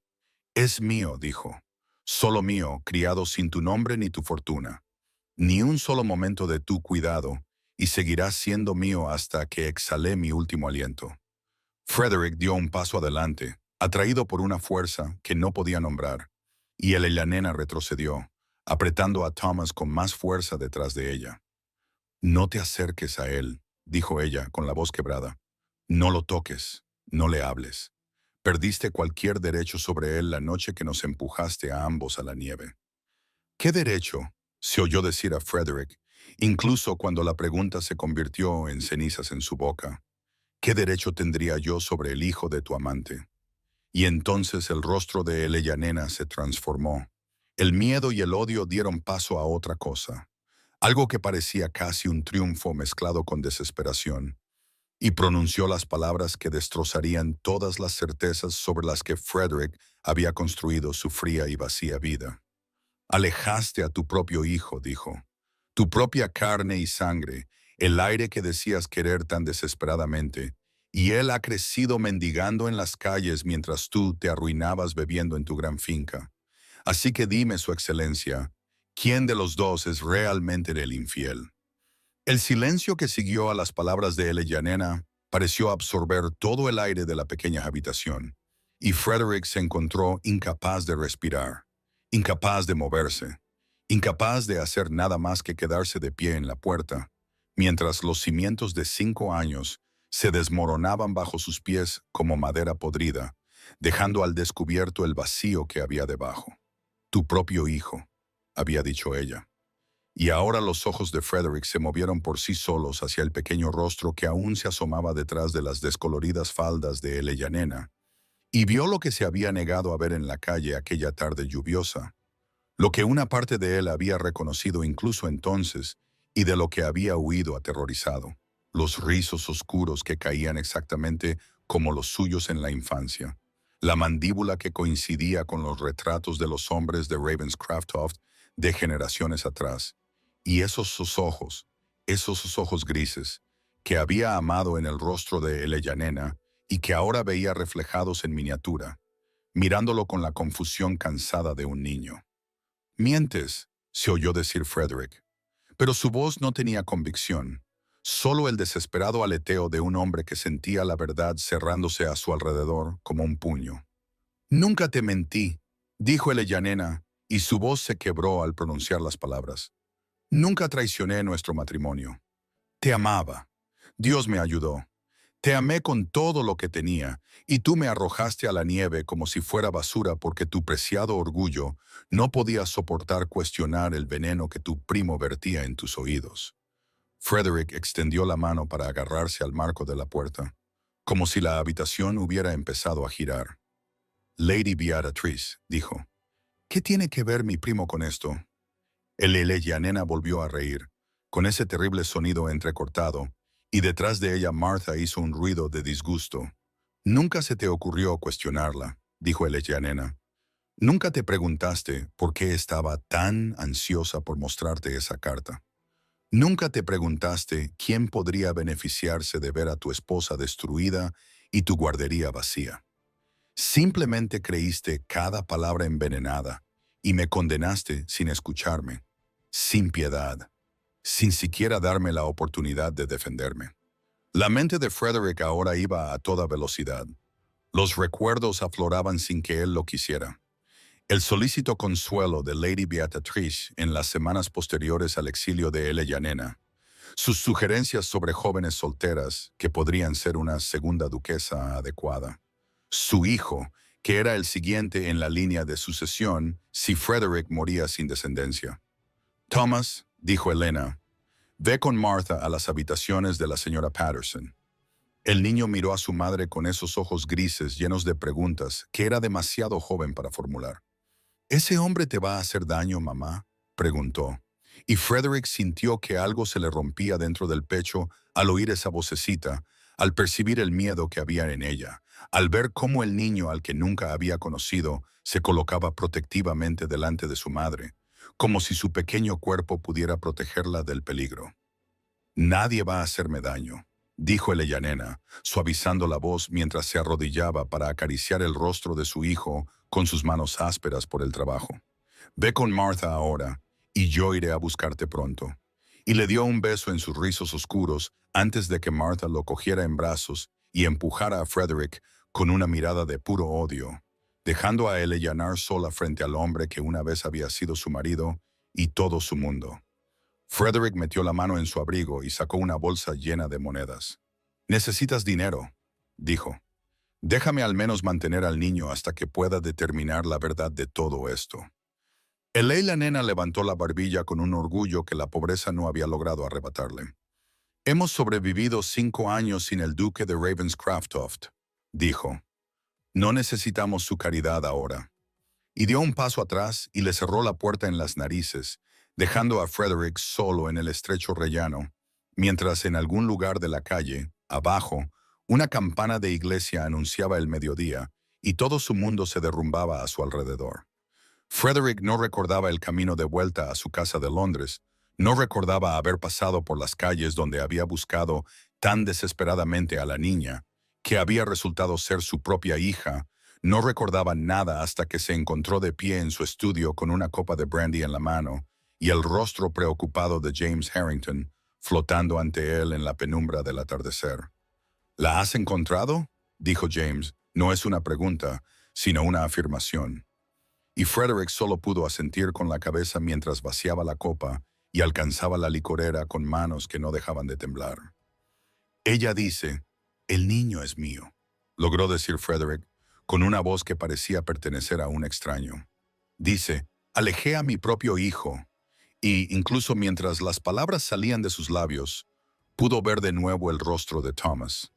«Es mío», dijo, «solo mío, criado sin tu nombre ni tu fortuna. Ni un solo momento de tu cuidado, y seguirá siendo mío hasta que exhalé mi último aliento». Frederick dio un paso adelante, atraído por una fuerza que no podía nombrar, y Eleyanena retrocedió, apretando a Thomas con más fuerza detrás de ella. «No te acerques a él», dijo ella con la voz quebrada. «No lo toques, no le hables. Perdiste cualquier derecho sobre él la noche que nos empujaste a ambos a la nieve». «¿Qué derecho?», se oyó decir a Frederick, incluso cuando la pregunta se convirtió en cenizas en su boca. «¿Qué derecho tendría yo sobre el hijo de tu amante?». Y entonces el rostro de Eleyanena se transformó. El miedo y el odio dieron paso a otra cosa, algo que parecía casi un triunfo mezclado con desesperación, y pronunció las palabras que destrozarían todas las certezas sobre las que Frederick había construido su fría y vacía vida. Alejaste a tu propio hijo, dijo, tu propia carne y sangre, el aire que decías querer tan desesperadamente, y él ha crecido mendigando en las calles mientras tú te arruinabas bebiendo en tu gran finca. Así que dime, Su Excelencia, ¿quién de los dos es realmente el infiel? El silencio que siguió a las palabras de Eleyanena pareció absorber todo el aire de la pequeña habitación, y Frederick se encontró incapaz de respirar, incapaz de moverse, incapaz de hacer nada más que quedarse de pie en la puerta, mientras los cimientos de 5 años se desmoronaban bajo sus pies como madera podrida, dejando al descubierto el vacío que había debajo. Tu propio hijo, había dicho ella. Y ahora los ojos de Frederick se movieron por sí solos hacia el pequeño rostro que aún se asomaba detrás de las descoloridas faldas de Eleyanena, y vio lo que se había negado a ver en la calle aquella tarde lluviosa, lo que una parte de él había reconocido incluso entonces y de lo que había huido aterrorizado, los rizos oscuros que caían exactamente como los suyos en la infancia, la mandíbula que coincidía con los retratos de los hombres de Ravenscroft de generaciones atrás, y esos ojos grises, que había amado en el rostro de Eleyanena y que ahora veía reflejados en miniatura, mirándolo con la confusión cansada de un niño. Mientes, se oyó decir Frederick, pero su voz no tenía convicción, solo el desesperado aleteo de un hombre que sentía la verdad cerrándose a su alrededor como un puño. Nunca te mentí, dijo Eleyanena, y su voz se quebró al pronunciar las palabras. Nunca traicioné nuestro matrimonio. Te amaba. Dios me ayudó. Te amé con todo lo que tenía, y tú me arrojaste a la nieve como si fuera basura porque tu preciado orgullo no podía soportar cuestionar el veneno que tu primo vertía en tus oídos. Frederick extendió la mano para agarrarse al marco de la puerta, como si la habitación hubiera empezado a girar. Lady Beatrice, dijo, ¿qué tiene que ver mi primo con esto? El Eleyanena volvió a reír, con ese terrible sonido entrecortado, y detrás de ella Martha hizo un ruido de disgusto. Nunca se te ocurrió cuestionarla, dijo Eleyanena. Nunca te preguntaste por qué estaba tan ansiosa por mostrarte esa carta. Nunca te preguntaste quién podría beneficiarse de ver a tu esposa destruida y tu guardería vacía. Simplemente creíste cada palabra envenenada y me condenaste sin escucharme, sin piedad, sin siquiera darme la oportunidad de defenderme. La mente de Frederick ahora iba a toda velocidad. Los recuerdos afloraban sin que él lo quisiera. El solícito consuelo de Lady Beatrice en las semanas posteriores al exilio de Eleyanena, sus sugerencias sobre jóvenes solteras que podrían ser una segunda duquesa adecuada, su hijo, que era el siguiente en la línea de sucesión si Frederick moría sin descendencia. Thomas, dijo Elena, ve con Martha a las habitaciones de la señora Patterson. El niño miró a su madre con esos ojos grises llenos de preguntas que era demasiado joven para formular. ¿Ese hombre te va a hacer daño, mamá?, preguntó. Y Frederick sintió que algo se le rompía dentro del pecho al oír esa vocecita, al percibir el miedo que había en ella, al ver cómo el niño al que nunca había conocido se colocaba protectivamente delante de su madre, como si su pequeño cuerpo pudiera protegerla del peligro. Nadie va a hacerme daño, dijo Eleyanena, suavizando la voz mientras se arrodillaba para acariciar el rostro de su hijo con sus manos ásperas por el trabajo. Ve con Martha ahora, y yo iré a buscarte pronto. Y le dio un beso en sus rizos oscuros antes de que Martha lo cogiera en brazos y empujara a Frederick con una mirada de puro odio, dejando a Eleanor sola frente al hombre que una vez había sido su marido y todo su mundo. Frederick metió la mano en su abrigo y sacó una bolsa llena de monedas. «Necesitas dinero», dijo. «Déjame al menos mantener al niño hasta que pueda determinar la verdad de todo esto». La nena levantó la barbilla con un orgullo que la pobreza no había logrado arrebatarle. «Hemos sobrevivido 5 años sin el duque de Ravenscroft», dijo. «No necesitamos su caridad ahora». y dio un paso atrás y le cerró la puerta en las narices, dejando a Frederick solo en el estrecho rellano, mientras en algún lugar de la calle, abajo, una campana de iglesia anunciaba el mediodía y todo su mundo se derrumbaba a su alrededor. Frederick no recordaba el camino de vuelta a su casa de Londres, no recordaba haber pasado por las calles donde había buscado tan desesperadamente a la niña, que había resultado ser su propia hija. No recordaba nada hasta que se encontró de pie en su estudio con una copa de brandy en la mano y el rostro preocupado de James Harrington flotando ante él en la penumbra del atardecer. ¿La has encontrado?, dijo James. No es una pregunta, sino una afirmación. Y Frederick solo pudo asentir con la cabeza mientras vaciaba la copa y alcanzaba la licorera con manos que no dejaban de temblar. Ella dice, el niño es mío, logró decir Frederick, con una voz que parecía pertenecer a un extraño. Dice, alejé a mi propio hijo, y incluso mientras las palabras salían de sus labios, pudo ver de nuevo el rostro de Thomas.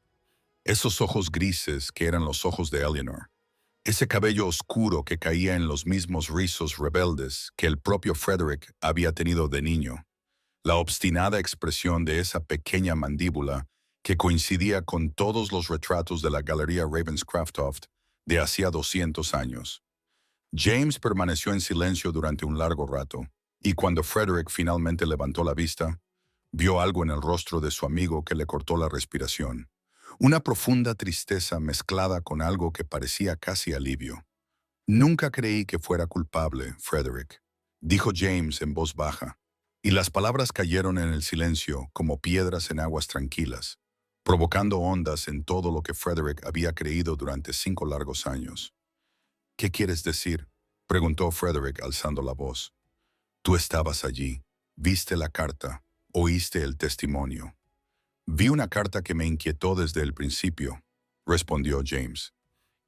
Esos ojos grises que eran los ojos de Eleanor. Ese cabello oscuro que caía en los mismos rizos rebeldes que el propio Frederick había tenido de niño. La obstinada expresión de esa pequeña mandíbula que coincidía con todos los retratos de la Galería Ravenscroft de hacía 200 años. James permaneció en silencio durante un largo rato, y cuando Frederick finalmente levantó la vista, vio algo en el rostro de su amigo que le cortó la respiración. Una profunda tristeza mezclada con algo que parecía casi alivio. Nunca creí que fuera culpable, Frederick, dijo James en voz baja, y las palabras cayeron en el silencio como piedras en aguas tranquilas, provocando ondas en todo lo que Frederick había creído durante 5 largos años. ¿Qué quieres decir?, preguntó Frederick alzando la voz. Tú estabas allí, viste la carta, oíste el testimonio. Vi una carta que me inquietó desde el principio, respondió James,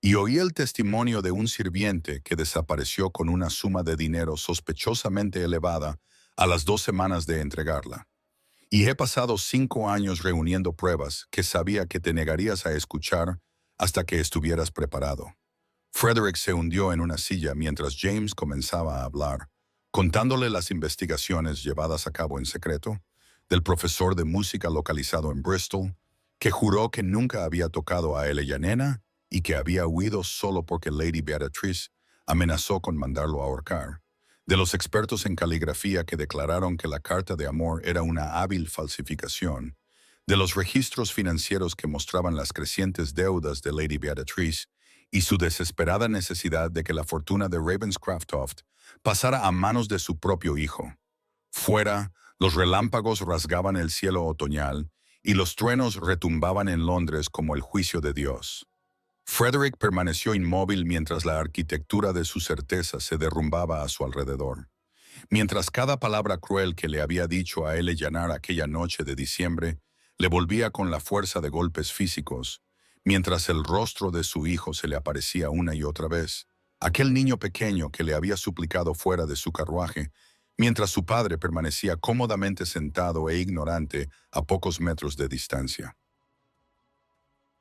y oí el testimonio de un sirviente que desapareció con una suma de dinero sospechosamente elevada a las 2 semanas de entregarla. Y he pasado 5 años reuniendo pruebas que sabía que te negarías a escuchar hasta que estuvieras preparado. Frederick se hundió en una silla mientras James comenzaba a hablar, contándole las investigaciones llevadas a cabo en secreto, del profesor de música localizado en Bristol, que juró que nunca había tocado a Ella Nena y que había huido solo porque Lady Beatrice amenazó con mandarlo a ahorcar, de los expertos en caligrafía que declararon que la carta de amor era una hábil falsificación, de los registros financieros que mostraban las crecientes deudas de Lady Beatrice y su desesperada necesidad de que la fortuna de Ravenscroft pasara a manos de su propio hijo. Fuera, los relámpagos rasgaban el cielo otoñal y los truenos retumbaban en Londres como el juicio de Dios. Frederick permaneció inmóvil mientras la arquitectura de su certeza se derrumbaba a su alrededor. Mientras cada palabra cruel que le había dicho a él Llanar aquella noche de diciembre le volvía con la fuerza de golpes físicos, mientras el rostro de su hijo se le aparecía una y otra vez, aquel niño pequeño que le había suplicado fuera de su carruaje, mientras su padre permanecía cómodamente sentado e ignorante a pocos metros de distancia.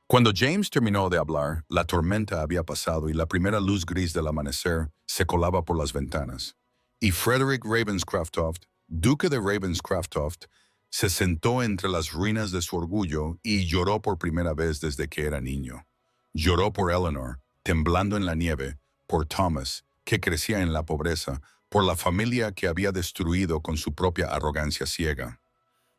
Cuando James terminó de hablar, la tormenta había pasado y la primera luz gris del amanecer se colaba por las ventanas. Y Frederick Ravenscroft, duque de Ravenscroft, se sentó entre las ruinas de su orgullo y lloró por primera vez desde que era niño. Lloró por Eleanor, temblando en la nieve, por Thomas, que crecía en la pobreza, por la familia que había destruido con su propia arrogancia ciega.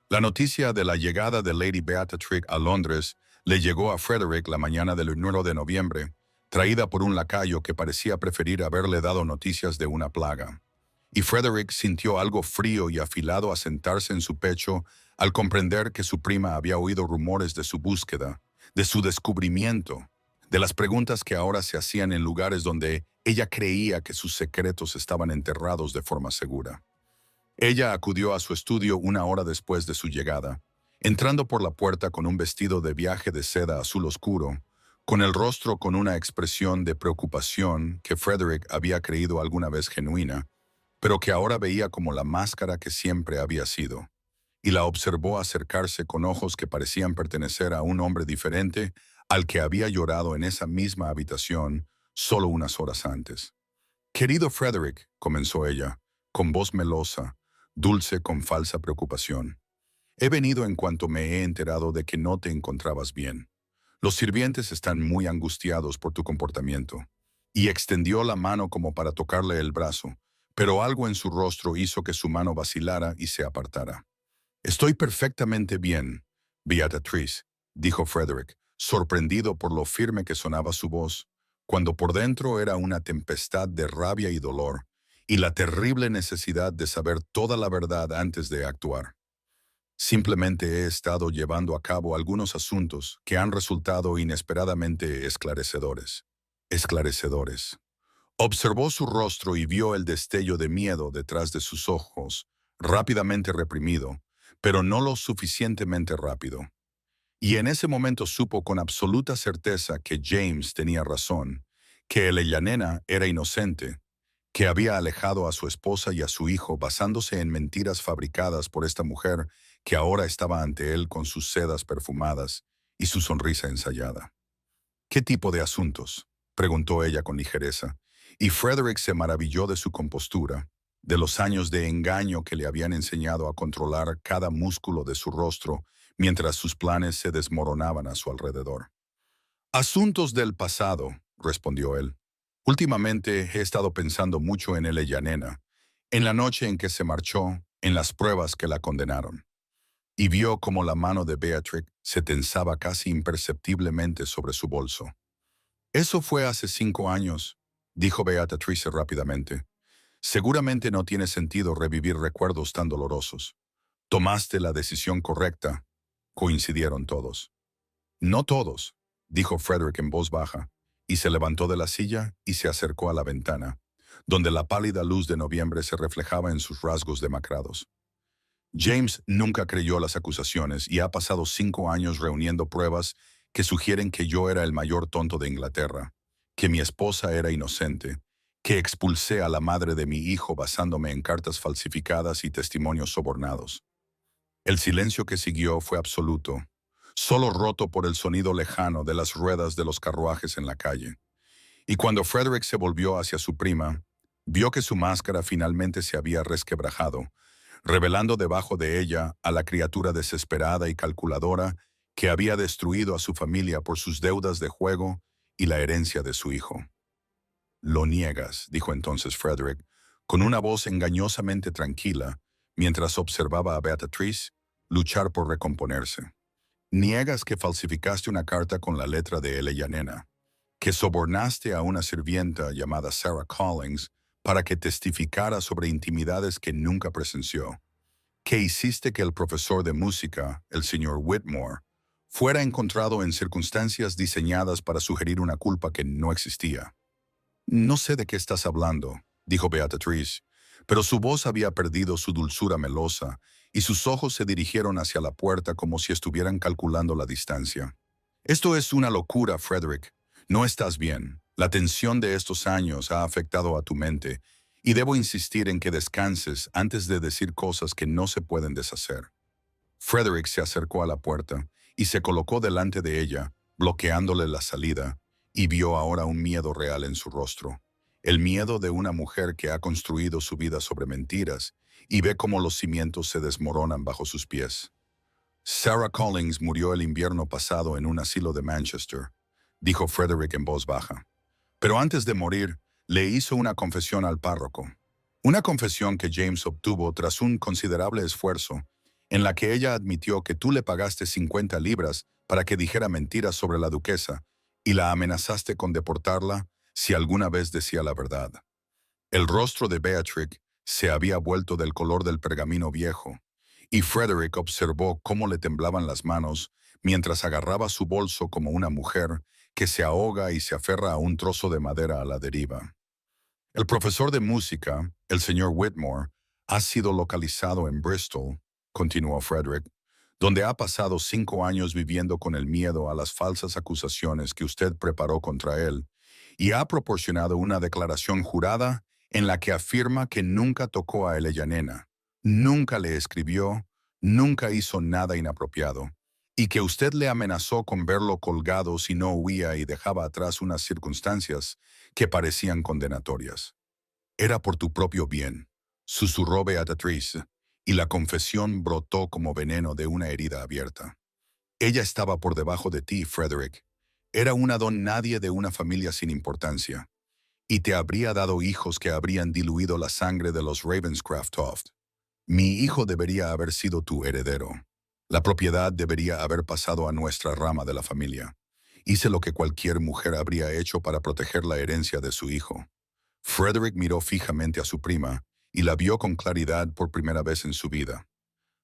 La noticia de la llegada de Lady Beatrix a Londres le llegó a Frederick la mañana del 1 de noviembre, traída por un lacayo que parecía preferir haberle dado noticias de una plaga. Y Frederick sintió algo frío y afilado asentarse en su pecho al comprender que su prima había oído rumores de su búsqueda, de su descubrimiento, de las preguntas que ahora se hacían en lugares donde ella creía que sus secretos estaban enterrados de forma segura. Ella acudió a su estudio 1 hora después de su llegada, entrando por la puerta con un vestido de viaje de seda azul oscuro, con el rostro con una expresión de preocupación que Frederick había creído alguna vez genuina, pero que ahora veía como la máscara que siempre había sido, y la observó acercarse con ojos que parecían pertenecer a un hombre diferente al que había llorado en esa misma habitación solo unas horas antes. Querido Frederick, comenzó ella, con voz melosa, dulce con falsa preocupación. He venido en cuanto me he enterado de que no te encontrabas bien. Los sirvientes están muy angustiados por tu comportamiento. Y extendió la mano como para tocarle el brazo, pero algo en su rostro hizo que su mano vacilara y se apartara. Estoy perfectamente bien, Beatrice, dijo Frederick, sorprendido por lo firme que sonaba su voz, cuando por dentro era una tempestad de rabia y dolor, y la terrible necesidad de saber toda la verdad antes de actuar. Simplemente he estado llevando a cabo algunos asuntos que han resultado inesperadamente esclarecedores. Esclarecedores. Observó su rostro y vio el destello de miedo detrás de sus ojos, rápidamente reprimido, pero no lo suficientemente rápido. Y en ese momento supo con absoluta certeza que James tenía razón, que Eleyanena era inocente, que había alejado a su esposa y a su hijo basándose en mentiras fabricadas por esta mujer que ahora estaba ante él con sus sedas perfumadas y su sonrisa ensayada. ¿Qué tipo de asuntos?, preguntó ella con ligereza, y Frederick se maravilló de su compostura, de los años de engaño que le habían enseñado a controlar cada músculo de su rostro mientras sus planes se desmoronaban a su alrededor. Asuntos del pasado, respondió él. Últimamente he estado pensando mucho en Eleyanena, en la noche en que se marchó, en las pruebas que la condenaron. Y vio cómo la mano de Beatrix se tensaba casi imperceptiblemente sobre su bolso. Eso fue hace 5 años, dijo Beatrice rápidamente. Seguramente no tiene sentido revivir recuerdos tan dolorosos. Tomaste la decisión correcta, coincidieron todos. No todos, dijo Frederick en voz baja, y se levantó de la silla y se acercó a la ventana, donde la pálida luz de noviembre se reflejaba en sus rasgos demacrados. James nunca creyó las acusaciones y ha pasado 5 años reuniendo pruebas que sugieren que yo era el mayor tonto de Inglaterra, que mi esposa era inocente, que expulsé a la madre de mi hijo basándome en cartas falsificadas y testimonios sobornados. El silencio que siguió fue absoluto, solo roto por el sonido lejano de las ruedas de los carruajes en la calle. Y cuando Frederick se volvió hacia su prima, vio que su máscara finalmente se había resquebrajado, revelando debajo de ella a la criatura desesperada y calculadora que había destruido a su familia por sus deudas de juego y la herencia de su hijo. Lo niegas, dijo entonces Frederick, con una voz engañosamente tranquila, mientras observaba a Beatrice luchar por recomponerse. Niegas que falsificaste una carta con la letra de Eleyanena, que sobornaste a una sirvienta llamada Sarah Collins para que testificara sobre intimidades que nunca presenció, que hiciste que el profesor de música, el señor Whitmore, fuera encontrado en circunstancias diseñadas para sugerir una culpa que no existía. No sé de qué estás hablando, dijo Beatrice, pero su voz había perdido su dulzura melosa y sus ojos se dirigieron hacia la puerta como si estuvieran calculando la distancia. Esto es una locura, Frederick. No estás bien. La tensión de estos años ha afectado a tu mente y debo insistir en que descanses antes de decir cosas que no se pueden deshacer. Frederick se acercó a la puerta y se colocó delante de ella, bloqueándole la salida, y vio ahora un miedo real en su rostro. El miedo de una mujer que ha construido su vida sobre mentiras y ve cómo los cimientos se desmoronan bajo sus pies. Sarah Collins murió el invierno pasado en un asilo de Manchester, dijo Frederick en voz baja. Pero antes de morir, le hizo una confesión al párroco. Una confesión que James obtuvo tras un considerable esfuerzo, en la que ella admitió que tú le pagaste 50 libras para que dijera mentiras sobre la duquesa y la amenazaste con deportarla si alguna vez decía la verdad. El rostro de Beatrix se había vuelto del color del pergamino viejo, y Frederick observó cómo le temblaban las manos mientras agarraba su bolso como una mujer que se ahoga y se aferra a un trozo de madera a la deriva. El profesor de música, el señor Whitmore, ha sido localizado en Bristol, continuó Frederick, donde ha pasado 5 años viviendo con el miedo a las falsas acusaciones que usted preparó contra él, y ha proporcionado una declaración jurada en la que afirma que nunca tocó a Eleyanena, nunca le escribió, nunca hizo nada inapropiado, y que usted le amenazó con verlo colgado si no huía y dejaba atrás unas circunstancias que parecían condenatorias. Era por tu propio bien, susurró Beatrice, y la confesión brotó como veneno de una herida abierta. Ella estaba por debajo de ti, Frederick. Era una don nadie de una familia sin importancia, y te habría dado hijos que habrían diluido la sangre de los Ravenscraft-Toft. Mi hijo debería haber sido tu heredero. La propiedad debería haber pasado a nuestra rama de la familia. Hice lo que cualquier mujer habría hecho para proteger la herencia de su hijo. Frederick miró fijamente a su prima y la vio con claridad por primera vez en su vida.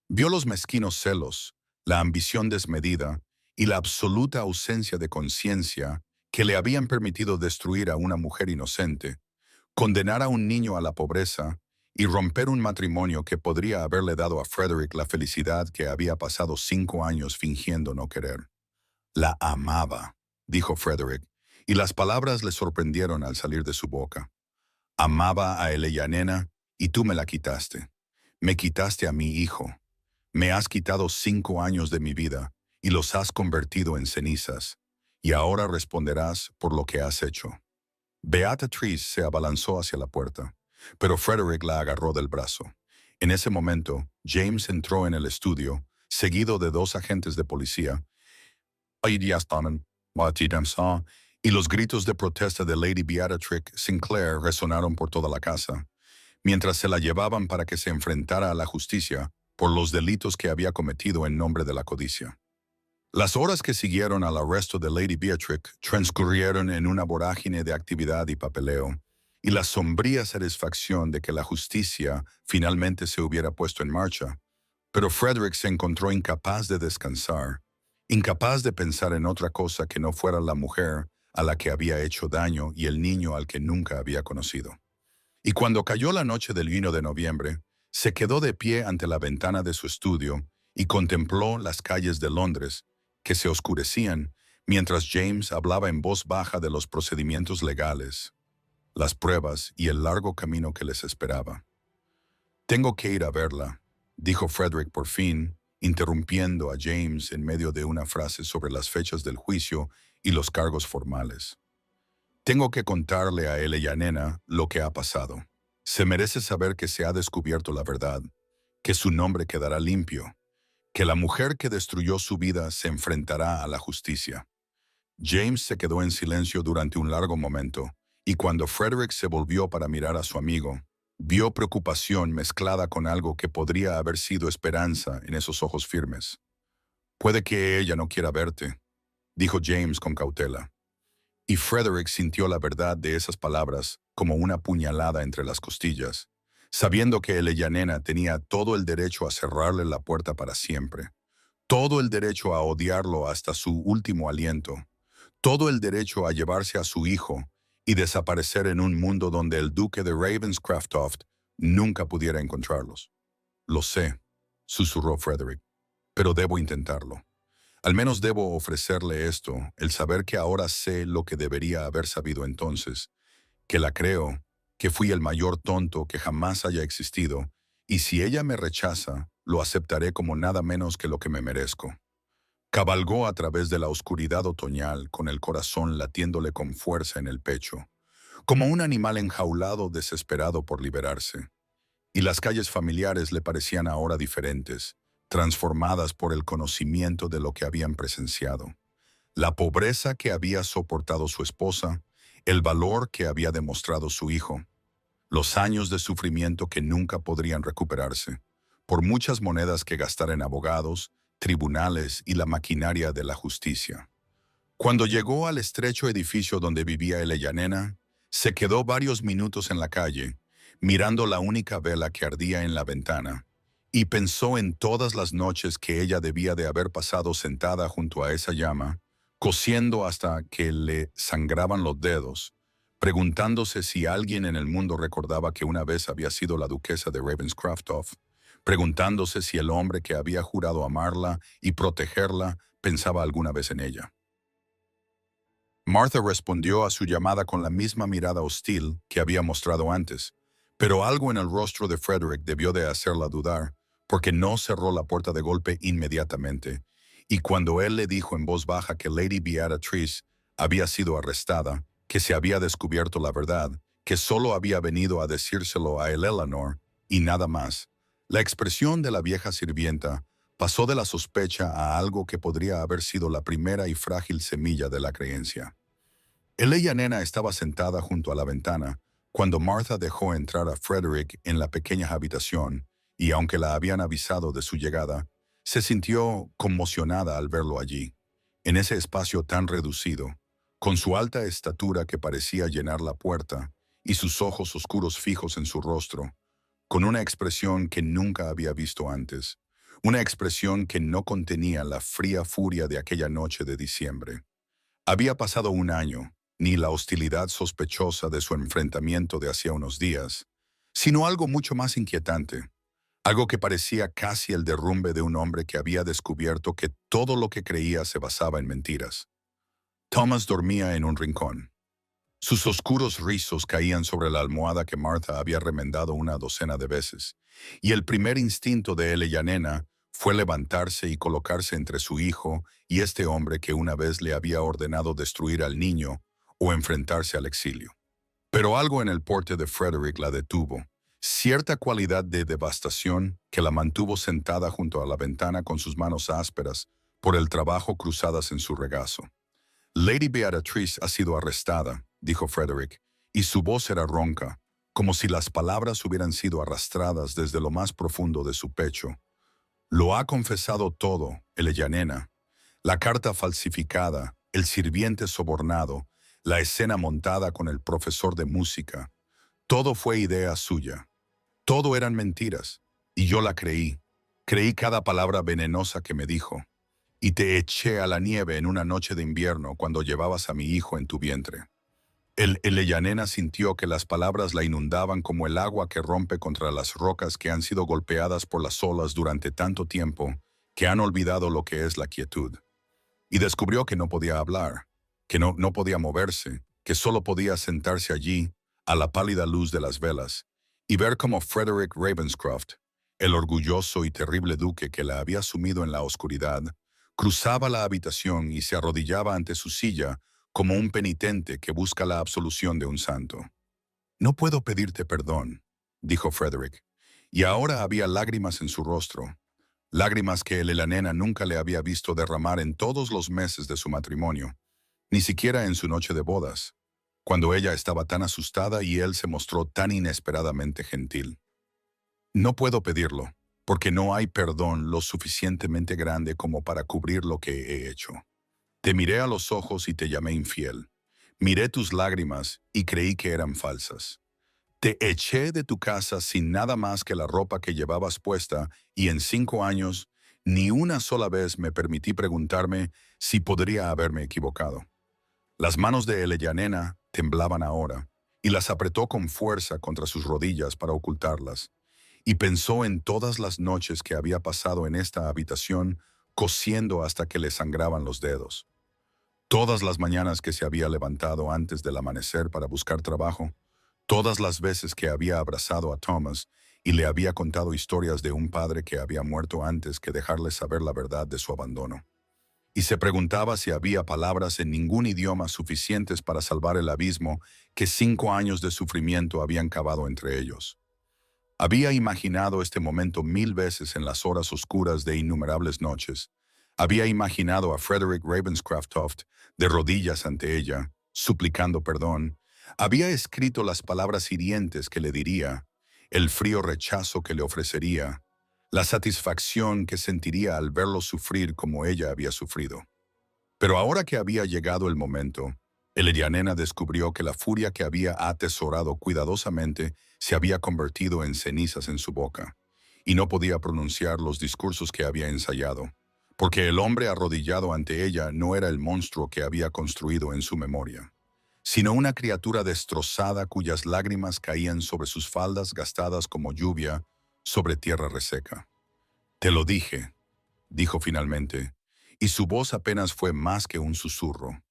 Vio los mezquinos celos, la ambición desmedida y la absoluta ausencia de conciencia que le habían permitido destruir a una mujer inocente, condenar a un niño a la pobreza y romper un matrimonio que podría haberle dado a Frederick la felicidad que había pasado 5 años fingiendo no querer. La amaba, dijo Frederick, y las palabras le sorprendieron al salir de su boca. Amaba a Eleyanena y tú me la quitaste. Me quitaste a mi hijo. Me has quitado 5 años de mi vida y los has convertido en cenizas, y ahora responderás por lo que has hecho. Beatrice se abalanzó hacia la puerta, pero Frederick la agarró del brazo. En ese momento, James entró en el estudio, seguido de 2 agentes de policía, y los gritos de protesta de Lady Beatrix Sinclair resonaron por toda la casa, mientras se la llevaban para que se enfrentara a la justicia por los delitos que había cometido en nombre de la codicia. Las horas que siguieron al arresto de Lady Beatrix transcurrieron en una vorágine de actividad y papeleo, y la sombría satisfacción de que la justicia finalmente se hubiera puesto en marcha. Pero Frederick se encontró incapaz de descansar, incapaz de pensar en otra cosa que no fuera la mujer a la que había hecho daño y el niño al que nunca había conocido. Y cuando cayó la noche del 1 de noviembre, se quedó de pie ante la ventana de su estudio y contempló las calles de Londres, que se oscurecían mientras James hablaba en voz baja de los procedimientos legales, las pruebas y el largo camino que les esperaba. «Tengo que ir a verla», dijo Frederick por fin, interrumpiendo a James en medio de una frase sobre las fechas del juicio y los cargos formales. «Tengo que contarle a Eleyanena lo que ha pasado. Se merece saber que se ha descubierto la verdad, que su nombre quedará limpio, que la mujer que destruyó su vida se enfrentará a la justicia». James se quedó en silencio durante un largo momento, y cuando Frederick se volvió para mirar a su amigo, vio preocupación mezclada con algo que podría haber sido esperanza en esos ojos firmes. «Puede que ella no quiera verte», dijo James con cautela. Y Frederick sintió la verdad de esas palabras como una puñalada entre las costillas, sabiendo que Eleyanena tenía todo el derecho a cerrarle la puerta para siempre, todo el derecho a odiarlo hasta su último aliento, todo el derecho a llevarse a su hijo y desaparecer en un mundo donde el duque de Ravenscraft-Toft nunca pudiera encontrarlos. «Lo sé», susurró Frederick, «pero debo intentarlo. Al menos debo ofrecerle esto, el saber que ahora sé lo que debería haber sabido entonces, que la creo, que fui el mayor tonto que jamás haya existido, y si ella me rechaza, lo aceptaré como nada menos que lo que me merezco». Cabalgó a través de la oscuridad otoñal con el corazón latiéndole con fuerza en el pecho, como un animal enjaulado desesperado por liberarse. Y las calles familiares le parecían ahora diferentes, transformadas por el conocimiento de lo que habían presenciado. La pobreza que había soportado su esposa, el valor que había demostrado su hijo, los años de sufrimiento que nunca podrían recuperarse, por muchas monedas que gastar en abogados, tribunales y la maquinaria de la justicia. Cuando llegó al estrecho edificio donde vivía Eleyanena, se quedó varios minutos en la calle, mirando la única vela que ardía en la ventana, y pensó en todas las noches que ella debía de haber pasado sentada junto a esa llama, cosiendo hasta que le sangraban los dedos, preguntándose si alguien en el mundo recordaba que una vez había sido la duquesa de Ravenscraft-Toft, preguntándose si el hombre que había jurado amarla y protegerla pensaba alguna vez en ella. Martha respondió a su llamada con la misma mirada hostil que había mostrado antes, pero algo en el rostro de Frederick debió de hacerla dudar, porque no cerró la puerta de golpe inmediatamente, y cuando él le dijo en voz baja que Lady Beatrice había sido arrestada, que se había descubierto la verdad, que solo había venido a decírselo a Eleanor y nada más. La expresión de la vieja sirvienta pasó de la sospecha a algo que podría haber sido la primera y frágil semilla de la creencia. Ella nena estaba sentada junto a la ventana cuando Martha dejó entrar a Frederick en la pequeña habitación y aunque la habían avisado de su llegada, se sintió conmocionada al verlo allí, en ese espacio tan reducido, con su alta estatura que parecía llenar la puerta y sus ojos oscuros fijos en su rostro, con una expresión que nunca había visto antes, una expresión que no contenía la fría furia de aquella noche de diciembre. Había pasado un año, ni la hostilidad sospechosa de su enfrentamiento de hacía unos días, sino algo mucho más inquietante, algo que parecía casi el derrumbe de un hombre que había descubierto que todo lo que creía se basaba en mentiras. Thomas dormía en un rincón. Sus oscuros rizos caían sobre la almohada que Martha había remendado una docena de veces, y el primer instinto de ella nena fue levantarse y colocarse entre su hijo y este hombre que una vez le había ordenado destruir al niño o enfrentarse al exilio. Pero algo en el porte de Frederick la detuvo, cierta cualidad de devastación que la mantuvo sentada junto a la ventana con sus manos ásperas por el trabajo cruzadas en su regazo. Lady Beatrice ha sido arrestada, dijo Frederick, y su voz era ronca, como si las palabras hubieran sido arrastradas desde lo más profundo de su pecho. Lo ha confesado todo, ella nena. La carta falsificada, el sirviente sobornado, la escena montada con el profesor de música. Todo fue idea suya. Todo eran mentiras. Y yo la creí. Creí cada palabra venenosa que me dijo. Y te eché a la nieve en una noche de invierno cuando llevabas a mi hijo en tu vientre. Ella nena sintió que las palabras la inundaban como el agua que rompe contra las rocas que han sido golpeadas por las olas durante tanto tiempo que han olvidado lo que es la quietud. Y descubrió que no podía hablar, que no podía moverse, que solo podía sentarse allí, a la pálida luz de las velas, y ver cómo Frederick Ravenscroft, el orgulloso y terrible duque que la había sumido en la oscuridad, cruzaba la habitación y se arrodillaba ante su silla como un penitente que busca la absolución de un santo. «No puedo pedirte perdón», dijo Frederick, y ahora había lágrimas en su rostro, lágrimas que la nena nunca le había visto derramar en todos los meses de su matrimonio, ni siquiera en su noche de bodas, cuando ella estaba tan asustada y él se mostró tan inesperadamente gentil. «No puedo pedirlo, porque no hay perdón lo suficientemente grande como para cubrir lo que he hecho. Te miré a los ojos y te llamé infiel. Miré tus lágrimas y creí que eran falsas. Te eché de tu casa sin nada más que la ropa que llevabas puesta y en 5 años ni una sola vez me permití preguntarme si podría haberme equivocado». Las manos de ella nena temblaban ahora y las apretó con fuerza contra sus rodillas para ocultarlas, y pensó en todas las noches que había pasado en esta habitación cosiendo hasta que le sangraban los dedos. Todas las mañanas que se había levantado antes del amanecer para buscar trabajo, todas las veces que había abrazado a Thomas y le había contado historias de un padre que había muerto antes que dejarle saber la verdad de su abandono. Y se preguntaba si había palabras en ningún idioma suficientes para salvar el abismo que 5 años de sufrimiento habían cavado entre ellos. Había imaginado este momento 1000 veces en las horas oscuras de innumerables noches. Había imaginado a Frederick Ravenscroft de rodillas ante ella, suplicando perdón. Había escrito las palabras hirientes que le diría, el frío rechazo que le ofrecería, la satisfacción que sentiría al verlo sufrir como ella había sufrido. Pero ahora que había llegado el momento, ella nena descubrió que la furia que había atesorado cuidadosamente se había convertido en cenizas en su boca, y no podía pronunciar los discursos que había ensayado, porque el hombre arrodillado ante ella no era el monstruo que había construido en su memoria, sino una criatura destrozada cuyas lágrimas caían sobre sus faldas gastadas como lluvia sobre tierra reseca. «Te lo dije», dijo finalmente, y su voz apenas fue más que un susurro.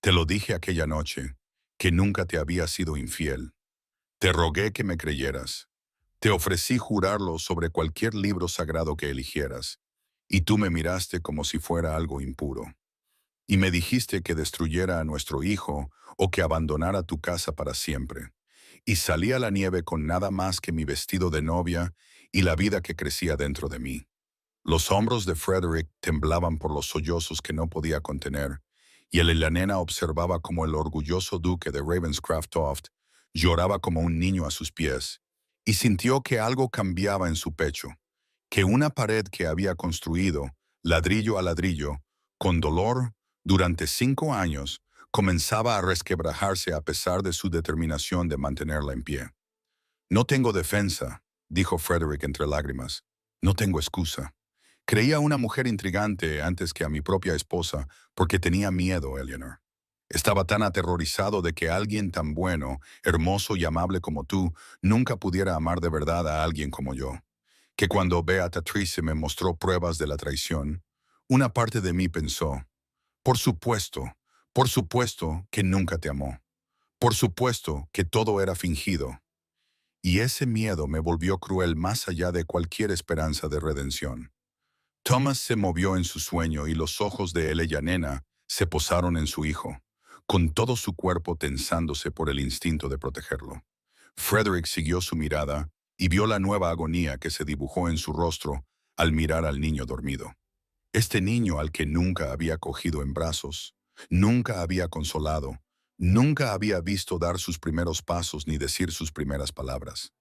«Te lo dije aquella noche, que nunca te había sido infiel. Te rogué que me creyeras. Te ofrecí jurarlo sobre cualquier libro sagrado que eligieras, y tú me miraste como si fuera algo impuro. Y me dijiste que destruyera a nuestro hijo o que abandonara tu casa para siempre. y salí a la nieve con nada más que mi vestido de novia y la vida que crecía dentro de mí. Los hombros de Frederick temblaban por los sollozos que no podía contener, y la nena observaba como el orgulloso duque de Ravenscraft-Toft lloraba como un niño a sus pies, y sintió que algo cambiaba en su pecho, que una pared que había construido, ladrillo a ladrillo, con dolor, durante 5 años, comenzaba a resquebrajarse a pesar de su determinación de mantenerla en pie. No tengo defensa, dijo Frederick entre lágrimas. No tengo excusa. Creía a una mujer intrigante antes que a mi propia esposa porque tenía miedo, Eleanor. Estaba tan aterrorizado de que alguien tan bueno, hermoso y amable como tú nunca pudiera amar de verdad a alguien como yo, que cuando Beatrice me mostró pruebas de la traición, una parte de mí pensó, por supuesto que nunca te amó. Por supuesto que todo era fingido. Y ese miedo me volvió cruel más allá de cualquier esperanza de redención. Thomas se movió en su sueño y los ojos de Eleanor se posaron en su hijo, con todo su cuerpo tensándose por el instinto de protegerlo. Frederick siguió su mirada y vio la nueva agonía que se dibujó en su rostro al mirar al niño dormido. Este niño al que nunca había cogido en brazos, nunca había consolado, nunca había visto dar sus primeros pasos ni decir sus primeras palabras.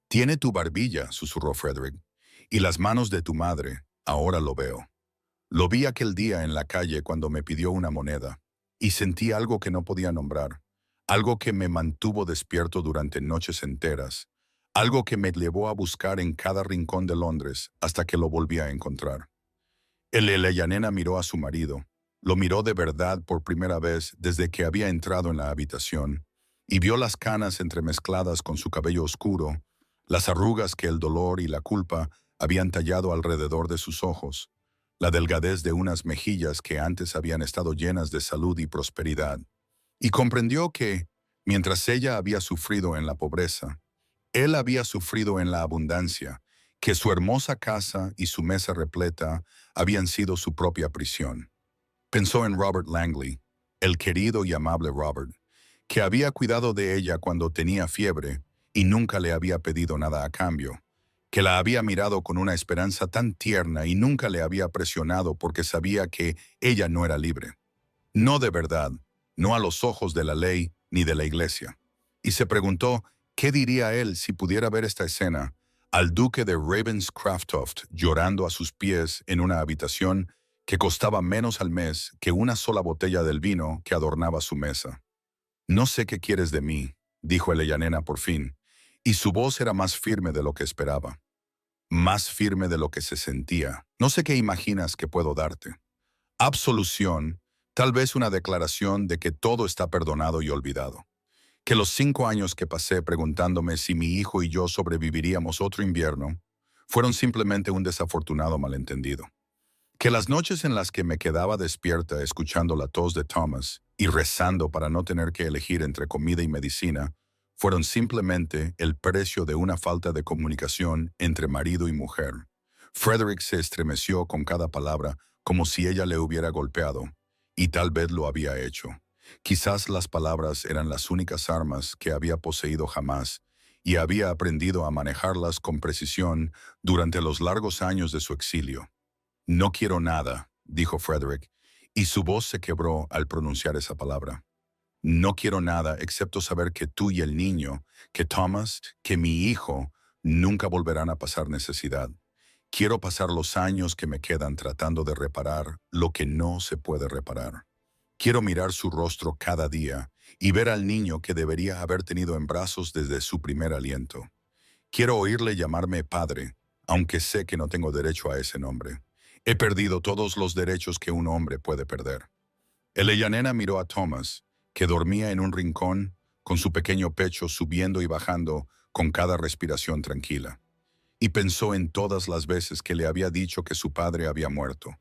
«Tiene tu barbilla», susurró Frederick, «y las manos de tu madre, ahora lo veo». Lo vi aquel día en la calle cuando me pidió una moneda, y sentí algo que no podía nombrar, algo que me mantuvo despierto durante noches enteras, algo que me llevó a buscar en cada rincón de Londres hasta que lo volví a encontrar. Eleanor miró a su marido, lo miró de verdad por primera vez desde que había entrado en la habitación, y vio las canas entremezcladas con su cabello oscuro, las arrugas que el dolor y la culpa habían tallado alrededor de sus ojos, la delgadez de unas mejillas que antes habían estado llenas de salud y prosperidad, y comprendió que, mientras ella había sufrido en la pobreza, él había sufrido en la abundancia, que su hermosa casa y su mesa repleta habían sido su propia prisión. Pensó en Robert Langley, el querido y amable Robert, que había cuidado de ella cuando tenía fiebre y nunca le había pedido nada a cambio, que la había mirado con una esperanza tan tierna y nunca le había presionado porque sabía que ella no era libre. No de verdad, no a los ojos de la ley ni de la iglesia. Y se preguntó, ¿qué diría él si pudiera ver esta escena? Al duque de Ravenscraft-Toft llorando a sus pies en una habitación que costaba menos al mes que una sola botella del vino que adornaba su mesa. «No sé qué quieres de mí», dijo Eleanor por fin, y su voz era más firme de lo que esperaba, más firme de lo que se sentía. «No sé qué imaginas que puedo darte. Absolución, tal vez una declaración de que todo está perdonado y olvidado. Que los 5 años que pasé preguntándome si mi hijo y yo sobreviviríamos otro invierno fueron simplemente un desafortunado malentendido. Que las noches en las que me quedaba despierta escuchando la tos de Thomas y rezando para no tener que elegir entre comida y medicina fueron simplemente el precio de una falta de comunicación entre marido y mujer. Frederick se estremeció con cada palabra como si ella le hubiera golpeado, y tal vez lo había hecho. Quizás las palabras eran las únicas armas que había poseído jamás, y había aprendido a manejarlas con precisión durante los largos años de su exilio. «No quiero nada», dijo Frederick, y su voz se quebró al pronunciar esa palabra. «No quiero nada excepto saber que tú y el niño, que Thomas, que mi hijo, nunca volverán a pasar necesidad. Quiero pasar los años que me quedan tratando de reparar lo que no se puede reparar. Quiero mirar su rostro cada día y ver al niño que debería haber tenido en brazos desde su primer aliento. Quiero oírle llamarme padre, aunque sé que no tengo derecho a ese nombre. He perdido todos los derechos que un hombre puede perder». Eleanor miró a Thomas, que dormía en un rincón, con su pequeño pecho subiendo y bajando con cada respiración tranquila, y pensó en todas las veces que le había dicho que su padre había muerto,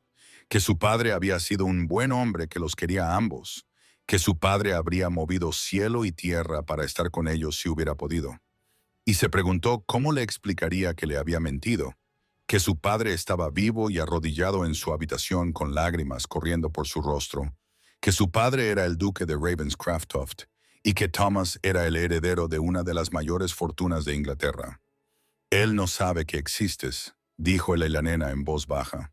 que su padre había sido un buen hombre que los quería a ambos, que su padre habría movido cielo y tierra para estar con ellos si hubiera podido. Y se preguntó cómo le explicaría que le había mentido, que su padre estaba vivo y arrodillado en su habitación con lágrimas corriendo por su rostro, que su padre era el duque de Ravenscraft-Toft y que Thomas era el heredero de una de las mayores fortunas de Inglaterra. Él no sabe que existes, dijo la nena en voz baja.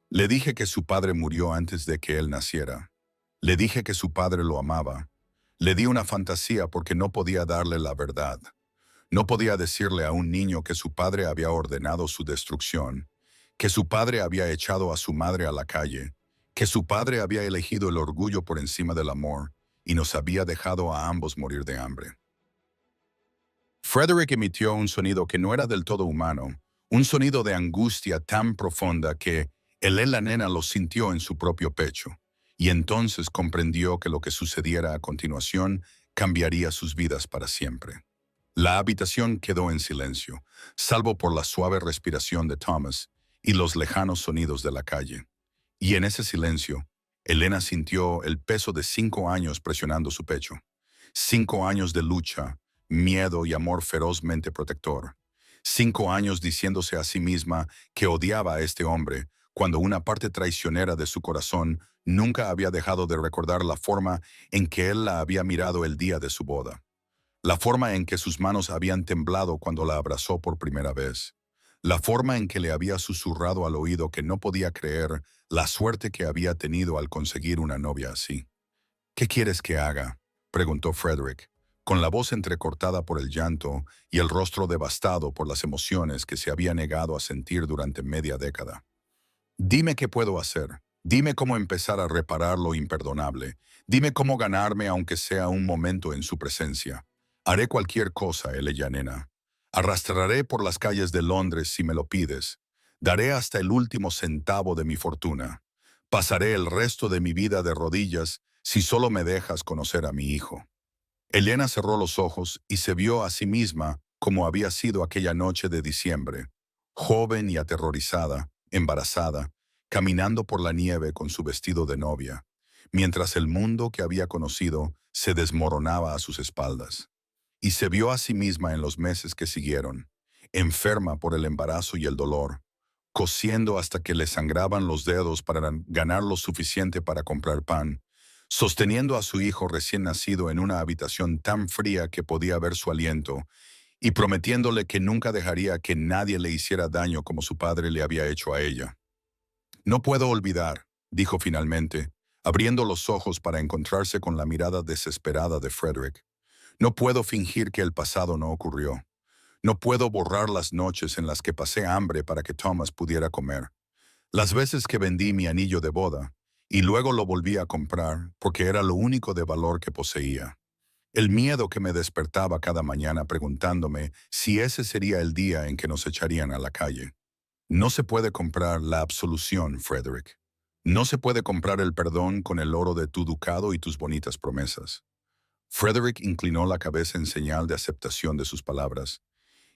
Le dije que su padre murió antes de que él naciera. Le dije que su padre lo amaba. Le di una fantasía porque no podía darle la verdad. No podía decirle a un niño que su padre había ordenado su destrucción, que su padre había echado a su madre a la calle, que su padre había elegido el orgullo por encima del amor y nos había dejado a ambos morir de hambre. Frederick emitió un sonido que no era del todo humano, un sonido de angustia tan profunda que la nena lo sintió en su propio pecho, y entonces comprendió que lo que sucediera a continuación cambiaría sus vidas para siempre. La habitación quedó en silencio, salvo por la suave respiración de Thomas y los lejanos sonidos de la calle. Y en ese silencio, Elena sintió el peso de 5 años presionando su pecho. 5 años de lucha, miedo y amor ferozmente protector. 5 años diciéndose a sí misma que odiaba a este hombre, cuando una parte traicionera de su corazón nunca había dejado de recordar la forma en que él la había mirado el día de su boda. La forma en que sus manos habían temblado cuando la abrazó por primera vez. La forma en que le había susurrado al oído que no podía creer la suerte que había tenido al conseguir una novia así. ¿Qué quieres que haga?, preguntó Frederick, con la voz entrecortada por el llanto y el rostro devastado por las emociones que se había negado a sentir durante media década. Dime qué puedo hacer. Dime cómo empezar a reparar lo imperdonable. Dime cómo ganarme aunque sea un momento en su presencia. Haré cualquier cosa, nena. Arrastraré por las calles de Londres si me lo pides. Daré hasta el último centavo de mi fortuna. Pasaré el resto de mi vida de rodillas si solo me dejas conocer a mi hijo. Elena cerró los ojos y se vio a sí misma como había sido aquella noche de diciembre, joven y aterrorizada, embarazada, caminando por la nieve con su vestido de novia, mientras el mundo que había conocido se desmoronaba a sus espaldas. Y se vio a sí misma en los meses que siguieron, enferma por el embarazo y el dolor, cosiendo hasta que le sangraban los dedos para ganar lo suficiente para comprar pan, sosteniendo a su hijo recién nacido en una habitación tan fría que podía ver su aliento, y prometiéndole que nunca dejaría que nadie le hiciera daño como su padre le había hecho a ella. No puedo olvidar, dijo finalmente, abriendo los ojos para encontrarse con la mirada desesperada de Frederick. No puedo fingir que el pasado no ocurrió. No puedo borrar las noches en las que pasé hambre para que Thomas pudiera comer. Las veces que vendí mi anillo de boda, y luego lo volví a comprar porque era lo único de valor que poseía. El miedo que me despertaba cada mañana preguntándome si ese sería el día en que nos echarían a la calle. No se puede comprar la absolución, Frederick. No se puede comprar el perdón con el oro de tu ducado y tus bonitas promesas. Frederick inclinó la cabeza en señal de aceptación de sus palabras,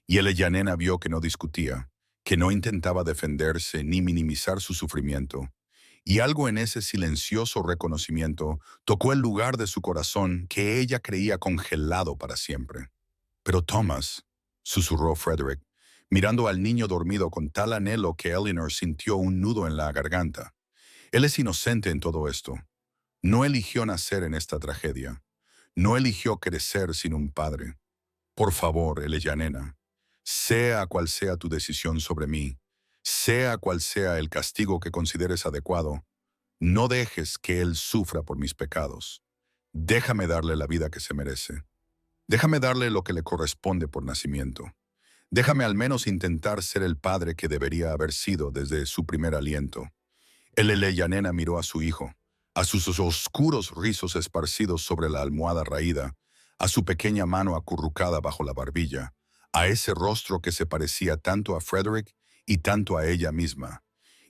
y el nena vio que no discutía, que no intentaba defenderse ni minimizar su sufrimiento, y algo en ese silencioso reconocimiento tocó el lugar de su corazón que ella creía congelado para siempre. Pero Thomas, susurró Frederick, mirando al niño dormido con tal anhelo que Eleanor sintió un nudo en la garganta. Él es inocente en todo esto. No eligió nacer en esta tragedia. No eligió crecer sin un padre. Por favor, nena, sea cual sea tu decisión sobre mí, sea cual sea el castigo que consideres adecuado, no dejes que él sufra por mis pecados. Déjame darle la vida que se merece. Déjame darle lo que le corresponde por nacimiento. Déjame al menos intentar ser el padre que debería haber sido desde su primer aliento. Nena miró a su hijo, a sus oscuros rizos esparcidos sobre la almohada raída, a su pequeña mano acurrucada bajo la barbilla, a ese rostro que se parecía tanto a Frederick y tanto a ella misma,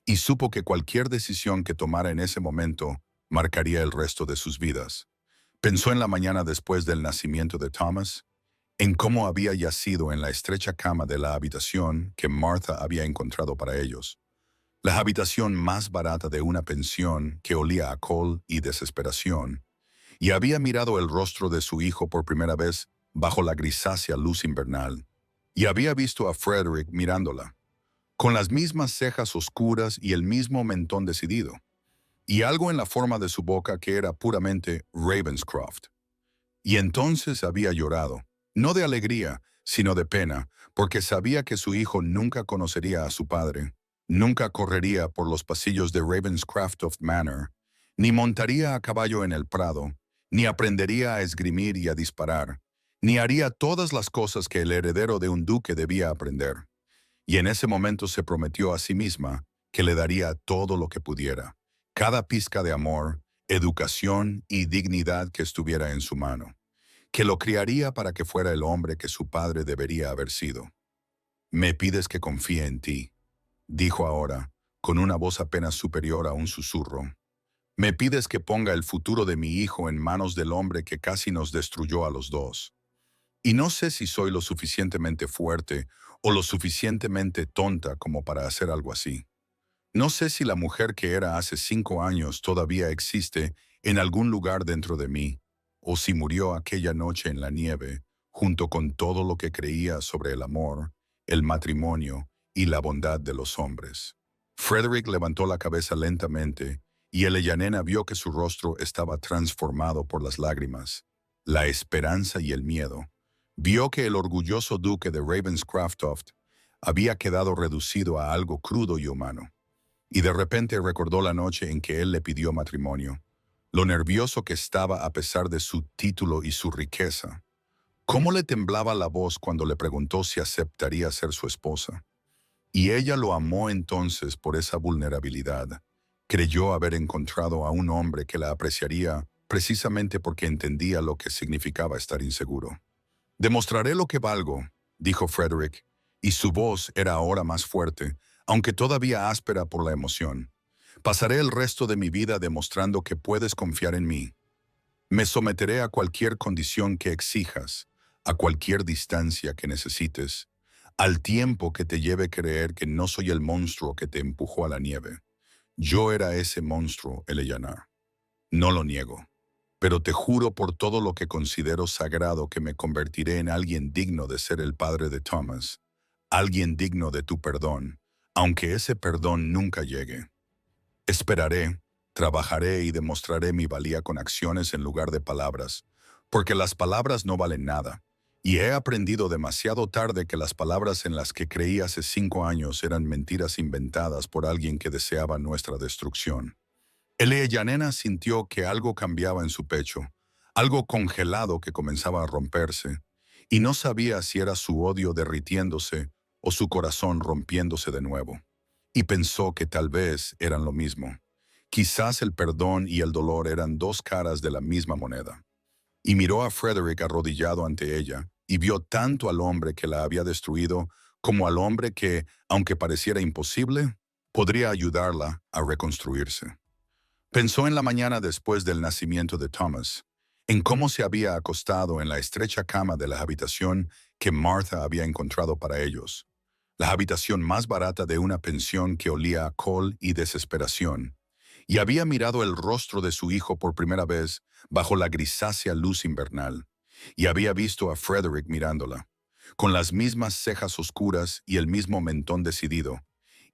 y supo que cualquier decisión que tomara en ese momento marcaría el resto de sus vidas. Pensó en la mañana después del nacimiento de Thomas, en cómo había yacido en la estrecha cama de la habitación que Martha había encontrado para ellos, la habitación más barata de una pensión que olía a col y desesperación, y había mirado el rostro de su hijo por primera vez bajo la grisácea luz invernal, y había visto a Frederick mirándola, con las mismas cejas oscuras y el mismo mentón decidido, y algo en la forma de su boca que era puramente Ravenscroft. Y entonces había llorado, no de alegría, sino de pena, porque sabía que su hijo nunca conocería a su padre, nunca correría por los pasillos de Ravenscroft Manor, ni montaría a caballo en el prado, ni aprendería a esgrimir y a disparar, ni haría todas las cosas que el heredero de un duque debía aprender. Y en ese momento se prometió a sí misma que le daría todo lo que pudiera, cada pizca de amor, educación y dignidad que estuviera en su mano, que lo criaría para que fuera el hombre que su padre debería haber sido. «Me pides que confíe en ti», dijo ahora, con una voz apenas superior a un susurro. «Me pides que ponga el futuro de mi hijo en manos del hombre que casi nos destruyó a los dos. Y no sé si soy lo suficientemente fuerte o lo suficientemente tonta como para hacer algo así. No sé si la mujer que era hace 5 años todavía existe en algún lugar dentro de mí, o si murió aquella noche en la nieve, junto con todo lo que creía sobre el amor, el matrimonio y la bondad de los hombres». Frederick levantó la cabeza lentamente y Eleyanena vio que su rostro estaba transformado por las lágrimas, la esperanza y el miedo. Vio que el orgulloso duque de Ravenscroft había quedado reducido a algo crudo y humano. Y de repente recordó la noche en que él le pidió matrimonio, lo nervioso que estaba a pesar de su título y su riqueza. Cómo le temblaba la voz cuando le preguntó si aceptaría ser su esposa. Y ella lo amó entonces por esa vulnerabilidad. Creyó haber encontrado a un hombre que la apreciaría precisamente porque entendía lo que significaba estar inseguro. «Demostraré lo que valgo», dijo Frederick, y su voz era ahora más fuerte, aunque todavía áspera por la emoción. «Pasaré el resto de mi vida demostrando que puedes confiar en mí. Me someteré a cualquier condición que exijas, a cualquier distancia que necesites, al tiempo que te lleve a creer que no soy el monstruo que te empujó a la nieve. Yo era ese monstruo, Eleanor. No lo niego. Pero te juro por todo lo que considero sagrado que me convertiré en alguien digno de ser el padre de Thomas, alguien digno de tu perdón, aunque ese perdón nunca llegue. Esperaré, trabajaré y demostraré mi valía con acciones en lugar de palabras, porque las palabras no valen nada, y he aprendido demasiado tarde que las palabras en las que creí hace 5 años eran mentiras inventadas por alguien que deseaba nuestra destrucción. Eleyanena sintió que algo cambiaba en su pecho, algo congelado que comenzaba a romperse, y no sabía si era su odio derritiéndose o su corazón rompiéndose de nuevo. Y pensó que tal vez eran lo mismo. Quizás el perdón y el dolor eran dos caras de la misma moneda. Y miró a Frederick arrodillado ante ella, y vio tanto al hombre que la había destruido como al hombre que, aunque pareciera imposible, podría ayudarla a reconstruirse. Pensó en la mañana después del nacimiento de Thomas, en cómo se había acostado en la estrecha cama de la habitación que Martha había encontrado para ellos, la habitación más barata de una pensión que olía a col y desesperación, y había mirado el rostro de su hijo por primera vez bajo la grisácea luz invernal, y había visto a Frederick mirándola, con las mismas cejas oscuras y el mismo mentón decidido,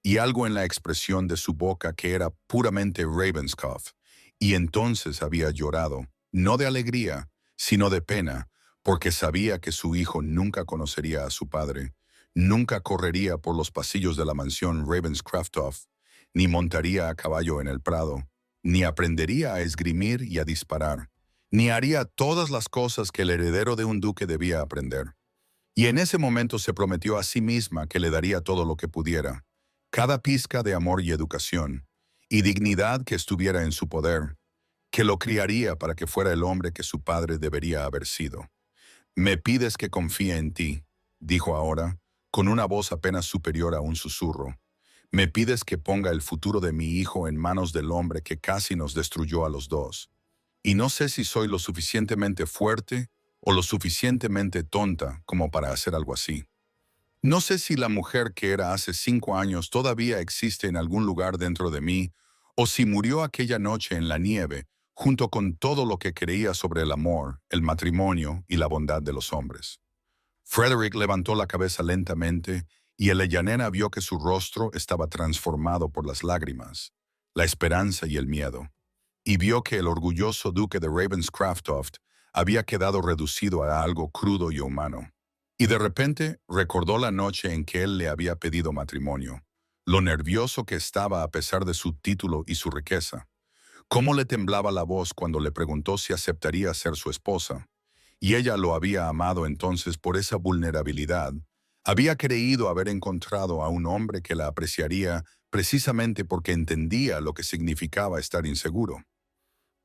y algo en la expresión de su boca que era puramente Ravenscroft, y entonces había llorado, no de alegría, sino de pena, porque sabía que su hijo nunca conocería a su padre, nunca correría por los pasillos de la mansión Ravenscroft, ni montaría a caballo en el prado, ni aprendería a esgrimir y a disparar, ni haría todas las cosas que el heredero de un duque debía aprender. Y en ese momento se prometió a sí misma que le daría todo lo que pudiera, cada pizca de amor y educación, y dignidad que estuviera en su poder, que lo criaría para que fuera el hombre que su padre debería haber sido. «Me pides que confíe en ti», dijo ahora, con una voz apenas superior a un susurro. «Me pides que ponga el futuro de mi hijo en manos del hombre que casi nos destruyó a los dos. Y no sé si soy lo suficientemente fuerte o lo suficientemente tonta como para hacer algo así. No sé si la mujer que era hace 5 años todavía existe en algún lugar dentro de mí, o si murió aquella noche en la nieve, junto con todo lo que creía sobre el amor, el matrimonio y la bondad de los hombres». Frederick levantó la cabeza lentamente y Eleyanena vio que su rostro estaba transformado por las lágrimas, la esperanza y el miedo, y vio que el orgulloso duque de Ravenscroft había quedado reducido a algo crudo y humano. Y de repente recordó la noche en que él le había pedido matrimonio, lo nervioso que estaba a pesar de su título y su riqueza, cómo le temblaba la voz cuando le preguntó si aceptaría ser su esposa. Y ella lo había amado entonces por esa vulnerabilidad. Había creído haber encontrado a un hombre que la apreciaría precisamente porque entendía lo que significaba estar inseguro.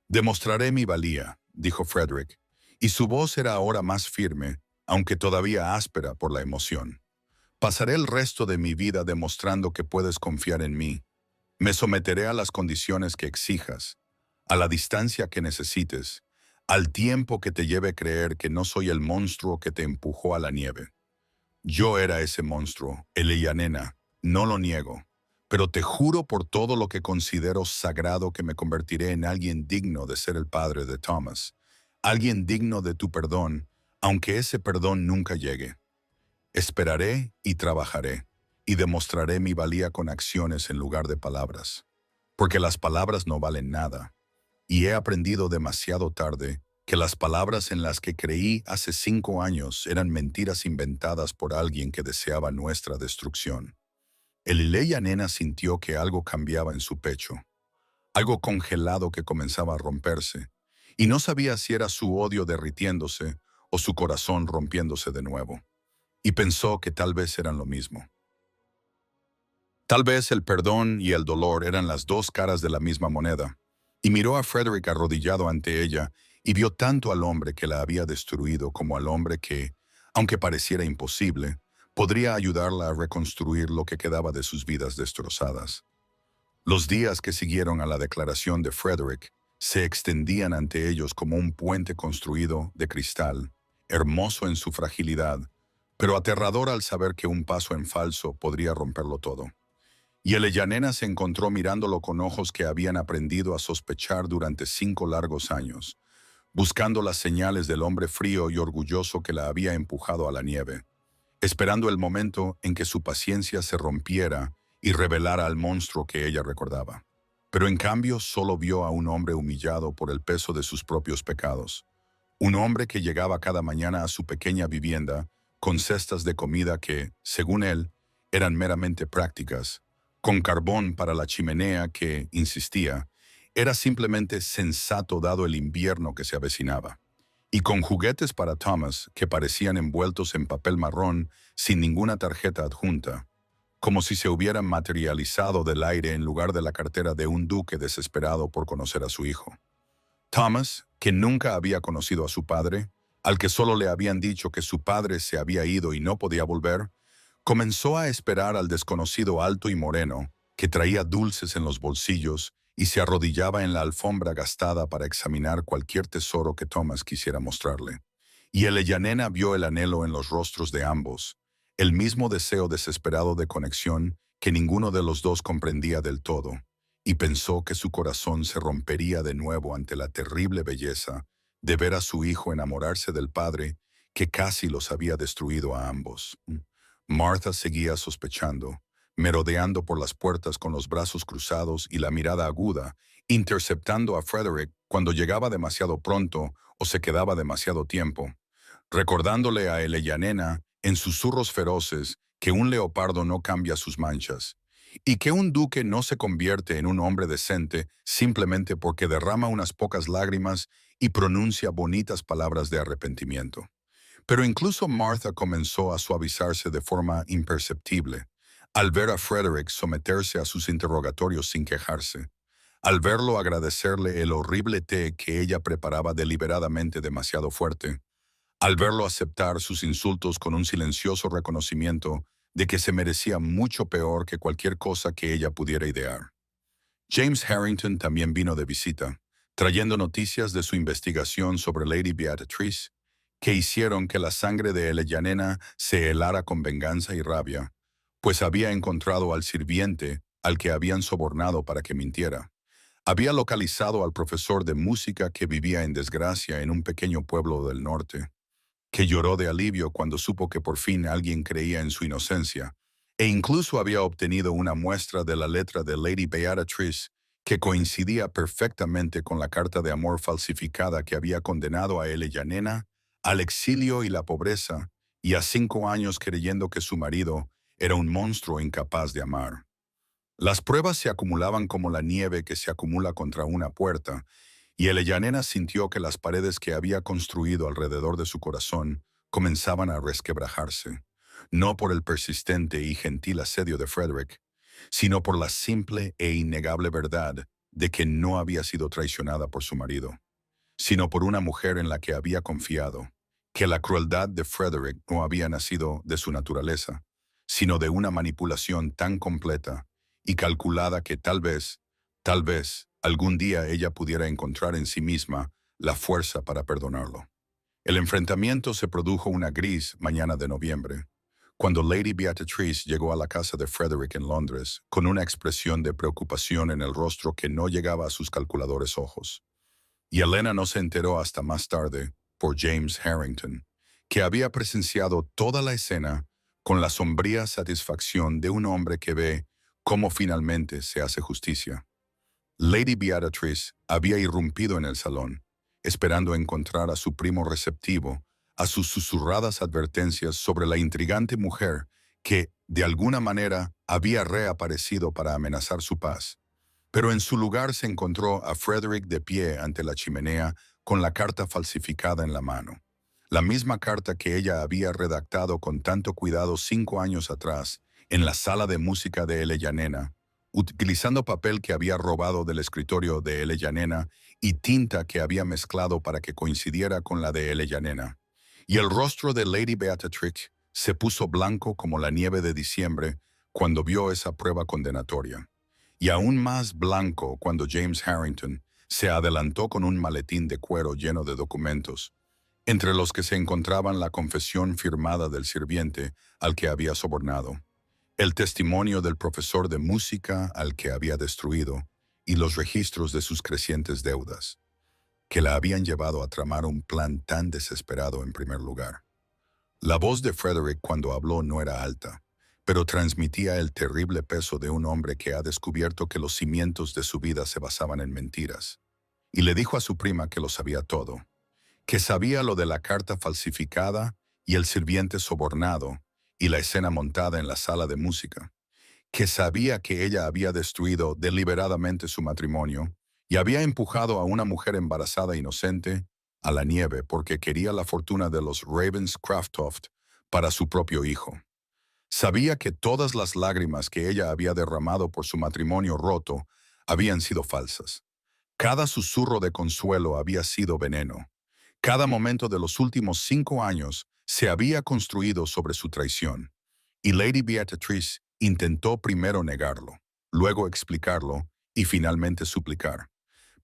«Demostraré mi valía», dijo Frederick, y su voz era ahora más firme, aunque todavía áspera por la emoción. «Pasaré el resto de mi vida demostrando que puedes confiar en mí. Me someteré a las condiciones que exijas, a la distancia que necesites, al tiempo que te lleve creer que no soy el monstruo que te empujó a la nieve. Yo era ese monstruo, Eleyanena, no lo niego, pero te juro por todo lo que considero sagrado que me convertiré en alguien digno de ser el padre de Thomas, alguien digno de tu perdón, aunque ese perdón nunca llegue. Esperaré y trabajaré, y demostraré mi valía con acciones en lugar de palabras, porque las palabras no valen nada, y he aprendido demasiado tarde que las palabras en las que creí hace 5 años eran mentiras inventadas por alguien que deseaba nuestra destrucción. Elileya Nena sintió que algo cambiaba en su pecho, algo congelado que comenzaba a romperse, y no sabía si era su odio derritiéndose o su corazón rompiéndose de nuevo, y pensó que tal vez eran lo mismo. Tal vez el perdón y el dolor eran las dos caras de la misma moneda, y miró a Frederick arrodillado ante ella y vio tanto al hombre que la había destruido como al hombre que, aunque pareciera imposible, podría ayudarla a reconstruir lo que quedaba de sus vidas destrozadas. Los días que siguieron a la declaración de Frederick se extendían ante ellos como un puente construido de cristal, hermoso en su fragilidad, pero aterrador al saber que un paso en falso podría romperlo todo. Y Eleyanena se encontró mirándolo con ojos que habían aprendido a sospechar durante 5 largos años, buscando las señales del hombre frío y orgulloso que la había empujado a la nieve, esperando el momento en que su paciencia se rompiera y revelara al monstruo que ella recordaba. Pero en cambio solo vio a un hombre humillado por el peso de sus propios pecados, un hombre que llegaba cada mañana a su pequeña vivienda con cestas de comida que, según él, eran meramente prácticas, con carbón para la chimenea que, insistía, era simplemente sensato dado el invierno que se avecinaba, y con juguetes para Thomas que parecían envueltos en papel marrón sin ninguna tarjeta adjunta, como si se hubieran materializado del aire en lugar de la cartera de un duque desesperado por conocer a su hijo. Thomas, que nunca había conocido a su padre, al que solo le habían dicho que su padre se había ido y no podía volver, comenzó a esperar al desconocido alto y moreno, que traía dulces en los bolsillos y se arrodillaba en la alfombra gastada para examinar cualquier tesoro que Thomas quisiera mostrarle. Y Eleyanena vio el anhelo en los rostros de ambos, el mismo deseo desesperado de conexión que ninguno de los dos comprendía del todo, y pensó que su corazón se rompería de nuevo ante la terrible belleza de ver a su hijo enamorarse del padre que casi los había destruido a ambos. Martha seguía sospechando, merodeando por las puertas con los brazos cruzados y la mirada aguda, interceptando a Frederick cuando llegaba demasiado pronto o se quedaba demasiado tiempo, recordándole a Eleyanena en susurros feroces que un leopardo no cambia sus manchas, y que un duque no se convierte en un hombre decente simplemente porque derrama unas pocas lágrimas y pronuncia bonitas palabras de arrepentimiento. Pero incluso Martha comenzó a suavizarse de forma imperceptible, al ver a Frederick someterse a sus interrogatorios sin quejarse, al verlo agradecerle el horrible té que ella preparaba deliberadamente demasiado fuerte, al verlo aceptar sus insultos con un silencioso reconocimiento de que se merecía mucho peor que cualquier cosa que ella pudiera idear. James Harrington también vino de visita, trayendo noticias de su investigación sobre Lady Beatrice, que hicieron que la sangre de Eleyanena se helara con venganza y rabia, pues había encontrado al sirviente al que habían sobornado para que mintiera. Había localizado al profesor de música que vivía en desgracia en un pequeño pueblo del norte, que lloró de alivio cuando supo que por fin alguien creía en su inocencia, e incluso había obtenido una muestra de la letra de Lady Beatrice que coincidía perfectamente con la carta de amor falsificada que había condenado a Eleyanena al exilio y la pobreza, y a 5 años creyendo que su marido era un monstruo incapaz de amar. Las pruebas se acumulaban como la nieve que se acumula contra una puerta, y Eleyanena sintió que las paredes que había construido alrededor de su corazón comenzaban a resquebrajarse, no por el persistente y gentil asedio de Frederick, sino por la simple e innegable verdad de que no había sido traicionada por su marido, sino por una mujer en la que había confiado, que la crueldad de Frederick no había nacido de su naturaleza, sino de una manipulación tan completa y calculada que tal vez, algún día ella pudiera encontrar en sí misma la fuerza para perdonarlo. El enfrentamiento se produjo una gris mañana de noviembre, cuando Lady Beatrice llegó a la casa de Frederick en Londres, con una expresión de preocupación en el rostro que no llegaba a sus calculadores ojos. Y Elena no se enteró hasta más tarde, por James Harrington, que había presenciado toda la escena con la sombría satisfacción de un hombre que ve cómo finalmente se hace justicia. Lady Beatrice había irrumpido en el salón, esperando encontrar a su primo receptivo a sus susurradas advertencias sobre la intrigante mujer que, de alguna manera, había reaparecido para amenazar su paz. Pero en su lugar se encontró a Frederick de pie ante la chimenea con la carta falsificada en la mano. La misma carta que ella había redactado con tanto cuidado 5 años atrás en la sala de música de Eleyanena, utilizando papel que había robado del escritorio de Eleyanena y tinta que había mezclado para que coincidiera con la de Eleyanena. Y el rostro de Lady Beatrix se puso blanco como la nieve de diciembre cuando vio esa prueba condenatoria, y aún más blanco cuando James Harrington se adelantó con un maletín de cuero lleno de documentos, entre los que se encontraban la confesión firmada del sirviente al que había sobornado, el testimonio del profesor de música al que había destruido y los registros de sus crecientes deudas, que la habían llevado a tramar un plan tan desesperado en primer lugar. La voz de Frederick cuando habló no era alta, pero transmitía el terrible peso de un hombre que ha descubierto que los cimientos de su vida se basaban en mentiras. Y le dijo a su prima que lo sabía todo, que sabía lo de la carta falsificada y el sirviente sobornado y la escena montada en la sala de música, que sabía que ella había destruido deliberadamente su matrimonio y había empujado a una mujer embarazada inocente a la nieve porque quería la fortuna de los Ravenscroft para su propio hijo. Sabía que todas las lágrimas que ella había derramado por su matrimonio roto habían sido falsas. Cada susurro de consuelo había sido veneno. Cada momento de los últimos 5 años se había construido sobre su traición. Y Lady Beatrice intentó primero negarlo, luego explicarlo y finalmente suplicar.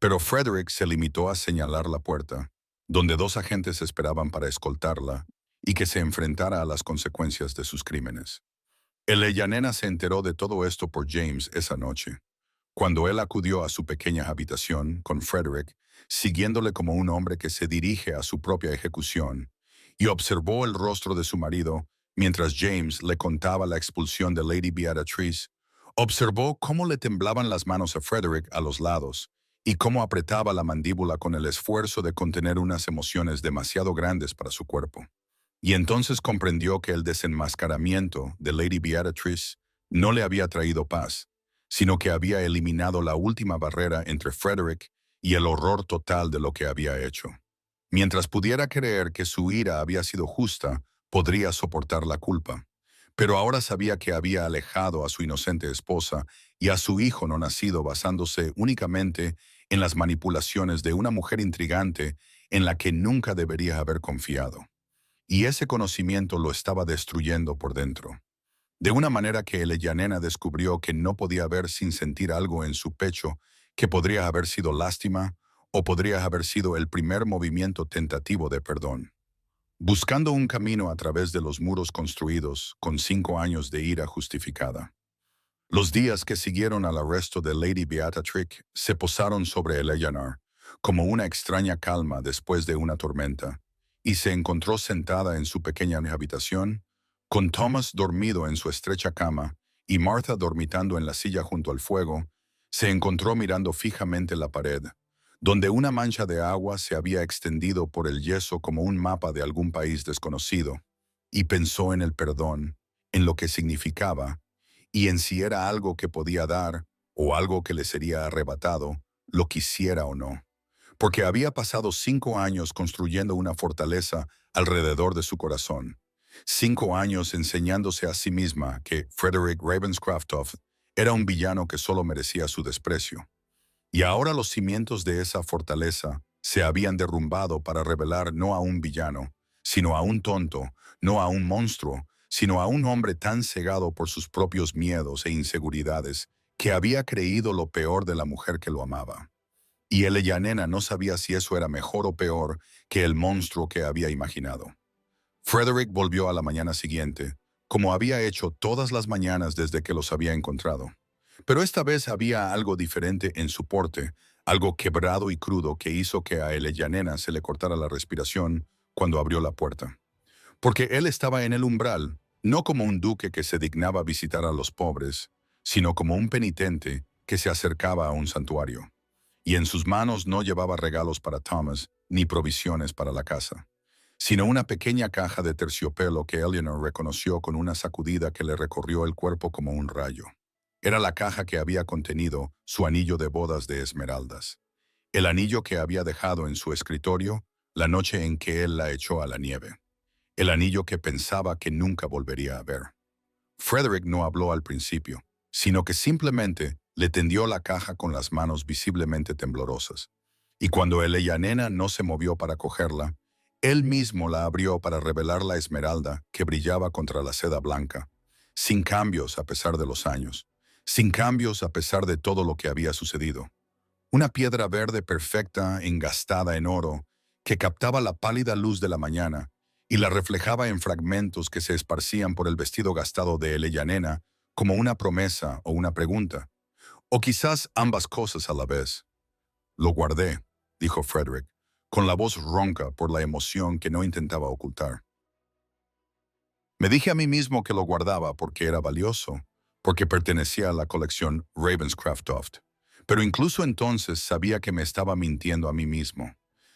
Pero Frederick se limitó a señalar la puerta, donde 2 agentes esperaban para escoltarla y que se enfrentara a las consecuencias de sus crímenes. Eleyanena se enteró de todo esto por James esa noche, cuando él acudió a su pequeña habitación con Frederick, siguiéndole como un hombre que se dirige a su propia ejecución, y observó el rostro de su marido mientras James le contaba la expulsión de Lady Beatrice. Observó cómo le temblaban las manos a Frederick a los lados y cómo apretaba la mandíbula con el esfuerzo de contener unas emociones demasiado grandes para su cuerpo. Y entonces comprendió que el desenmascaramiento de Lady Beatrice no le había traído paz, sino que había eliminado la última barrera entre Frederick y el horror total de lo que había hecho. Mientras pudiera creer que su ira había sido justa, podría soportar la culpa. Pero ahora sabía que había alejado a su inocente esposa y a su hijo no nacido basándose únicamente en las manipulaciones de una mujer intrigante en la que nunca debería haber confiado. Y ese conocimiento lo estaba destruyendo por dentro. De una manera que Eleyanena descubrió que no podía ver sin sentir algo en su pecho que podría haber sido lástima o podría haber sido el primer movimiento tentativo de perdón. Buscando un camino a través de los muros construidos con 5 años de ira justificada. Los días que siguieron al arresto de Lady Beatrix se posaron sobre Eleanor como una extraña calma después de una tormenta, y se encontró sentada en su pequeña habitación, con Thomas dormido en su estrecha cama y Martha dormitando en la silla junto al fuego, Se encontró mirando fijamente la pared, donde una mancha de agua se había extendido por el yeso como un mapa de algún país desconocido, y pensó en el perdón, en lo que significaba, y en si era algo que podía dar o algo que le sería arrebatado, lo quisiera o no. Porque había pasado 5 años construyendo una fortaleza alrededor de su corazón. 5 años enseñándose a sí misma que Frederick Ravenscraftoff era un villano que solo merecía su desprecio. Y ahora los cimientos de esa fortaleza se habían derrumbado para revelar no a un villano, sino a un tonto, no a un monstruo, sino a un hombre tan cegado por sus propios miedos e inseguridades que había creído lo peor de la mujer que lo amaba. Y Eleyanena no sabía si eso era mejor o peor que el monstruo que había imaginado. Frederick volvió a la mañana siguiente, como había hecho todas las mañanas desde que los había encontrado. Pero esta vez había algo diferente en su porte, algo quebrado y crudo que hizo que a Eleyanena se le cortara la respiración cuando abrió la puerta. Porque él estaba en el umbral, no como un duque que se dignaba visitar a los pobres, sino como un penitente que se acercaba a un santuario. Y en sus manos no llevaba regalos para Thomas ni provisiones para la casa, sino una pequeña caja de terciopelo que Eleanor reconoció con una sacudida que le recorrió el cuerpo como un rayo. Era la caja que había contenido su anillo de bodas de esmeraldas, el anillo que había dejado en su escritorio la noche en que él la echó a la nieve, el anillo que pensaba que nunca volvería a ver. Frederick no habló al principio, sino que simplemente le tendió la caja con las manos visiblemente temblorosas. Y cuando Eleyanena no se movió para cogerla, él mismo la abrió para revelar la esmeralda que brillaba contra la seda blanca, sin cambios a pesar de los años, sin cambios a pesar de todo lo que había sucedido. Una piedra verde perfecta engastada en oro que captaba la pálida luz de la mañana y la reflejaba en fragmentos que se esparcían por el vestido gastado de Eleyanena como una promesa o una pregunta, o quizás ambas cosas a la vez. Lo guardé, dijo Frederick, con la voz ronca por la emoción que no intentaba ocultar. Me dije a mí mismo que lo guardaba porque era valioso, porque pertenecía a la colección Ravenscraftoft. Pero incluso entonces sabía que me estaba mintiendo a mí mismo.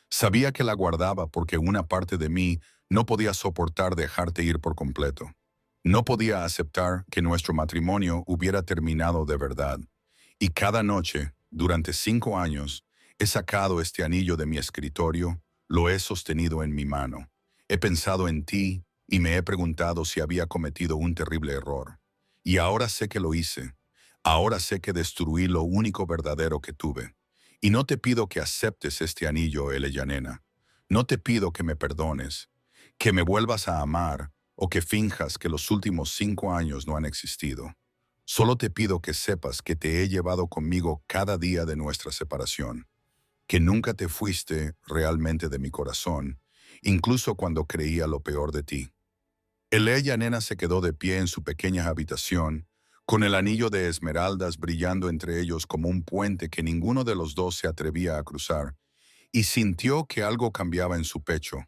Sabía que la guardaba porque una parte de mí no podía soportar dejarte ir por completo. No podía aceptar que nuestro matrimonio hubiera terminado de verdad. Y cada noche, durante 5 años, he sacado este anillo de mi escritorio, lo he sostenido en mi mano. He pensado en ti y me he preguntado si había cometido un terrible error. Y ahora sé que lo hice. Ahora sé que destruí lo único verdadero que tuve. Y no te pido que aceptes este anillo, Eleyanena. No te pido que me perdones, que me vuelvas a amar o que finjas que los últimos 5 años no han existido. Solo te pido que sepas que te he llevado conmigo cada día de nuestra separación, que nunca te fuiste realmente de mi corazón, incluso cuando creía lo peor de ti. Eleyanena se quedó de pie en su pequeña habitación, con el anillo de esmeraldas brillando entre ellos como un puente que ninguno de los dos se atrevía a cruzar, y sintió que algo cambiaba en su pecho,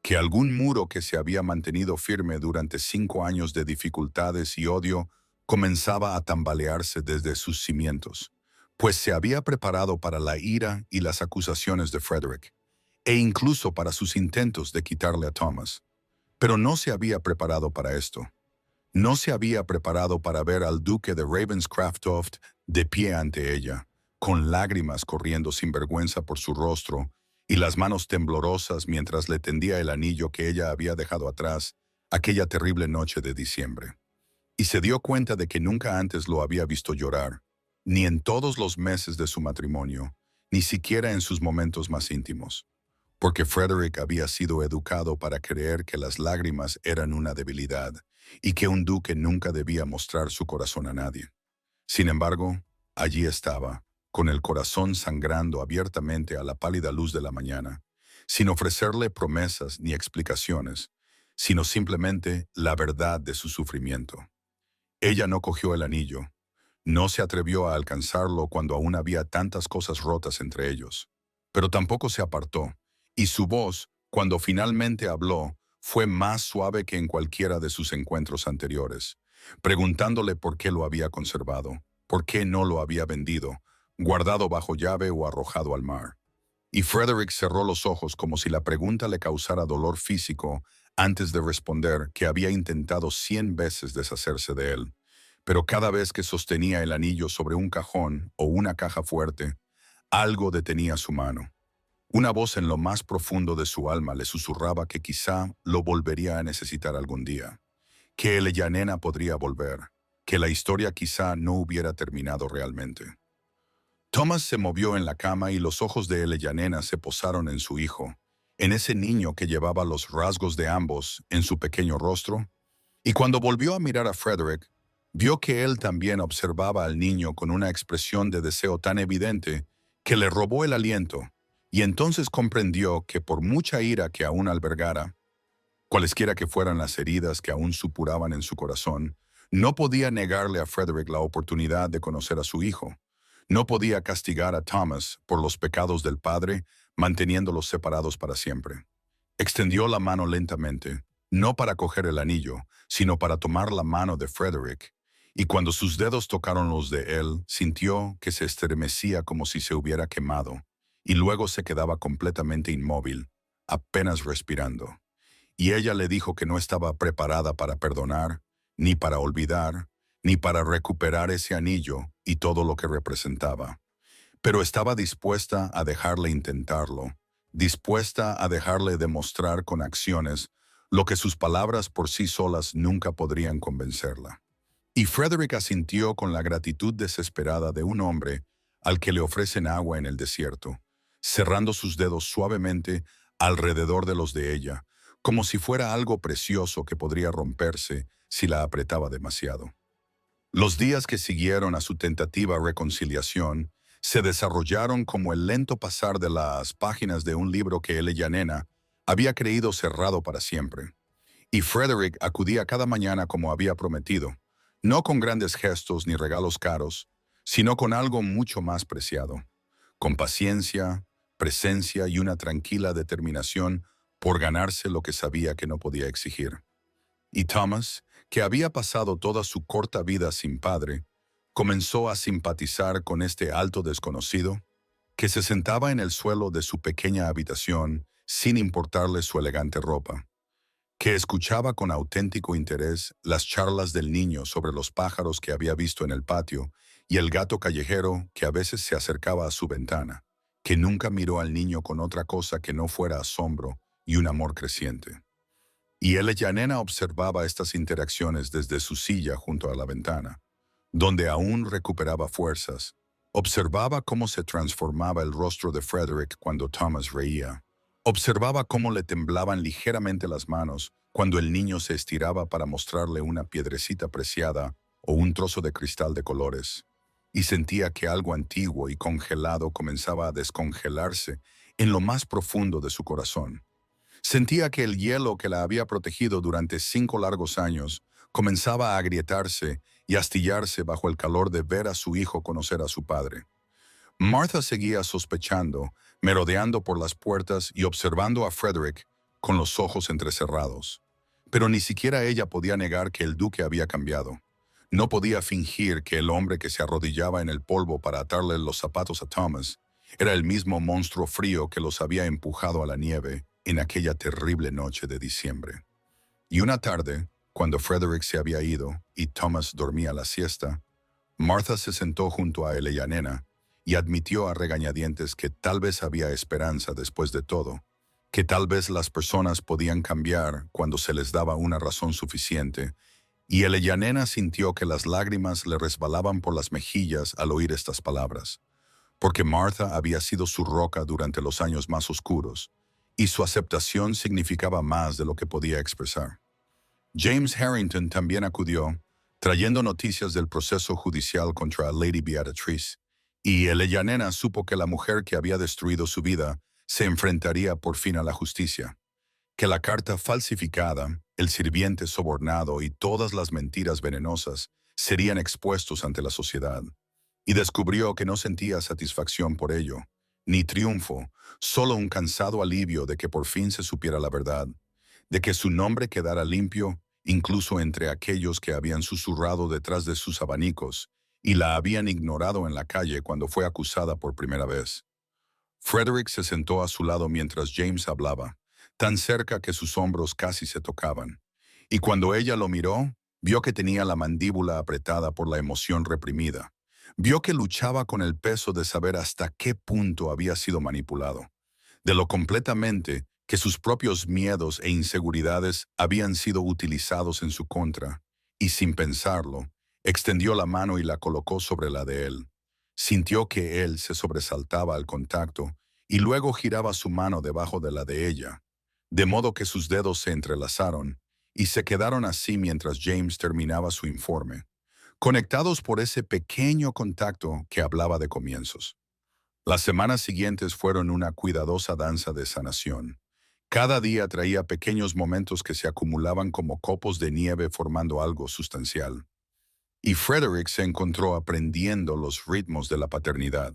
que algún muro que se había mantenido firme durante 5 años de dificultades y odio comenzaba a tambalearse desde sus cimientos, pues se había preparado para la ira y las acusaciones de Frederick, e incluso para sus intentos de quitarle a Thomas. Pero no se había preparado para esto. No se había preparado para ver al duque de Ravenscraftoft de pie ante ella, con lágrimas corriendo sin vergüenza por su rostro y las manos temblorosas mientras le tendía el anillo que ella había dejado atrás aquella terrible noche de diciembre. Y se dio cuenta de que nunca antes lo había visto llorar, ni en todos los meses de su matrimonio, ni siquiera en sus momentos más íntimos, porque Frederick había sido educado para creer que las lágrimas eran una debilidad y que un duque nunca debía mostrar su corazón a nadie. Sin embargo, allí estaba, con el corazón sangrando abiertamente a la pálida luz de la mañana, sin ofrecerle promesas ni explicaciones, sino simplemente la verdad de su sufrimiento. Ella no cogió el anillo, no se atrevió a alcanzarlo cuando aún había tantas cosas rotas entre ellos, pero tampoco se apartó, y su voz, cuando finalmente habló, fue más suave que en cualquiera de sus encuentros anteriores, preguntándole por qué lo había conservado, por qué no lo había vendido, guardado bajo llave o arrojado al mar. Y Frederick cerró los ojos como si la pregunta le causara dolor físico antes de responder que había intentado 100 veces deshacerse de él. Pero cada vez que sostenía el anillo sobre un cajón o una caja fuerte, algo detenía su mano. Una voz en lo más profundo de su alma le susurraba que quizá lo volvería a necesitar algún día, que el Yanena podría volver, que la historia quizá no hubiera terminado realmente. Thomas se movió en la cama y los ojos de Yanena se posaron en su hijo, en ese niño que llevaba los rasgos de ambos en su pequeño rostro, y cuando volvió a mirar a Frederick, vio que él también observaba al niño con una expresión de deseo tan evidente que le robó el aliento, y entonces comprendió que por mucha ira que aún albergara, cualesquiera que fueran las heridas que aún supuraban en su corazón, no podía negarle a Frederick la oportunidad de conocer a su hijo. No podía castigar a Thomas por los pecados del padre, manteniéndolos separados para siempre. Extendió la mano lentamente, no para coger el anillo, sino para tomar la mano de Frederick, y cuando sus dedos tocaron los de él, sintió que se estremecía como si se hubiera quemado, y luego se quedaba completamente inmóvil, apenas respirando. Y ella le dijo que no estaba preparada para perdonar, ni para olvidar, ni para recuperar ese anillo y todo lo que representaba. Pero estaba dispuesta a dejarle intentarlo, dispuesta a dejarle demostrar con acciones lo que sus palabras por sí solas nunca podrían convencerla. Y Frederick asintió con la gratitud desesperada de un hombre al que le ofrecen agua en el desierto, cerrando sus dedos suavemente alrededor de los de ella, como si fuera algo precioso que podría romperse si la apretaba demasiado. Los días que siguieron a su tentativa reconciliación se desarrollaron como el lento pasar de las páginas de un libro que Yanena había creído cerrado para siempre. Y Frederick acudía cada mañana como había prometido, no con grandes gestos ni regalos caros, sino con algo mucho más preciado, con paciencia, presencia y una tranquila determinación por ganarse lo que sabía que no podía exigir. Y Thomas, que había pasado toda su corta vida sin padre, comenzó a simpatizar con este alto desconocido, que se sentaba en el suelo de su pequeña habitación sin importarle su elegante ropa, que escuchaba con auténtico interés las charlas del niño sobre los pájaros que había visto en el patio y el gato callejero que a veces se acercaba a su ventana, que nunca miró al niño con otra cosa que no fuera asombro y un amor creciente. Y Yanena observaba estas interacciones desde su silla junto a la ventana, donde aún recuperaba fuerzas. Observaba cómo se transformaba el rostro de Frederick cuando Thomas reía. Observaba cómo le temblaban ligeramente las manos cuando el niño se estiraba para mostrarle una piedrecita preciada o un trozo de cristal de colores. Y sentía que algo antiguo y congelado comenzaba a descongelarse en lo más profundo de su corazón. Sentía que el hielo que la había protegido durante 5 largos años comenzaba a agrietarse y astillarse bajo el calor de ver a su hijo conocer a su padre. Martha seguía sospechando, merodeando por las puertas y observando a Frederick con los ojos entrecerrados. Pero ni siquiera ella podía negar que el duque había cambiado. No podía fingir que el hombre que se arrodillaba en el polvo para atarle los zapatos a Thomas era el mismo monstruo frío que los había empujado a la nieve en aquella terrible noche de diciembre. Y una tarde, cuando Frederick se había ido y Thomas dormía la siesta, Martha se sentó junto a Yanena y admitió a regañadientes que tal vez había esperanza después de todo, que tal vez las personas podían cambiar cuando se les daba una razón suficiente, y Yanena sintió que las lágrimas le resbalaban por las mejillas al oír estas palabras, porque Martha había sido su roca durante los años más oscuros, y su aceptación significaba más de lo que podía expresar. James Harrington también acudió, trayendo noticias del proceso judicial contra Lady Beatrice, y Yanena supo que la mujer que había destruido su vida se enfrentaría por fin a la justicia, que la carta falsificada, el sirviente sobornado y todas las mentiras venenosas serían expuestos ante la sociedad, y descubrió que no sentía satisfacción por ello, ni triunfo, solo un cansado alivio de que por fin se supiera la verdad, de que su nombre quedara limpio incluso entre aquellos que habían susurrado detrás de sus abanicos y la habían ignorado en la calle cuando fue acusada por primera vez. Frederick se sentó a su lado mientras James hablaba, tan cerca que sus hombros casi se tocaban. Y cuando ella lo miró, vio que tenía la mandíbula apretada por la emoción reprimida. Vio que luchaba con el peso de saber hasta qué punto había sido manipulado, de lo completamente que sus propios miedos e inseguridades habían sido utilizados en su contra, y sin pensarlo, extendió la mano y la colocó sobre la de él. Sintió que él se sobresaltaba al contacto y luego giraba su mano debajo de la de ella, de modo que sus dedos se entrelazaron y se quedaron así mientras James terminaba su informe, conectados por ese pequeño contacto que hablaba de comienzos. Las semanas siguientes fueron una cuidadosa danza de sanación. Cada día traía pequeños momentos que se acumulaban como copos de nieve formando algo sustancial. Y Frederick se encontró aprendiendo los ritmos de la paternidad,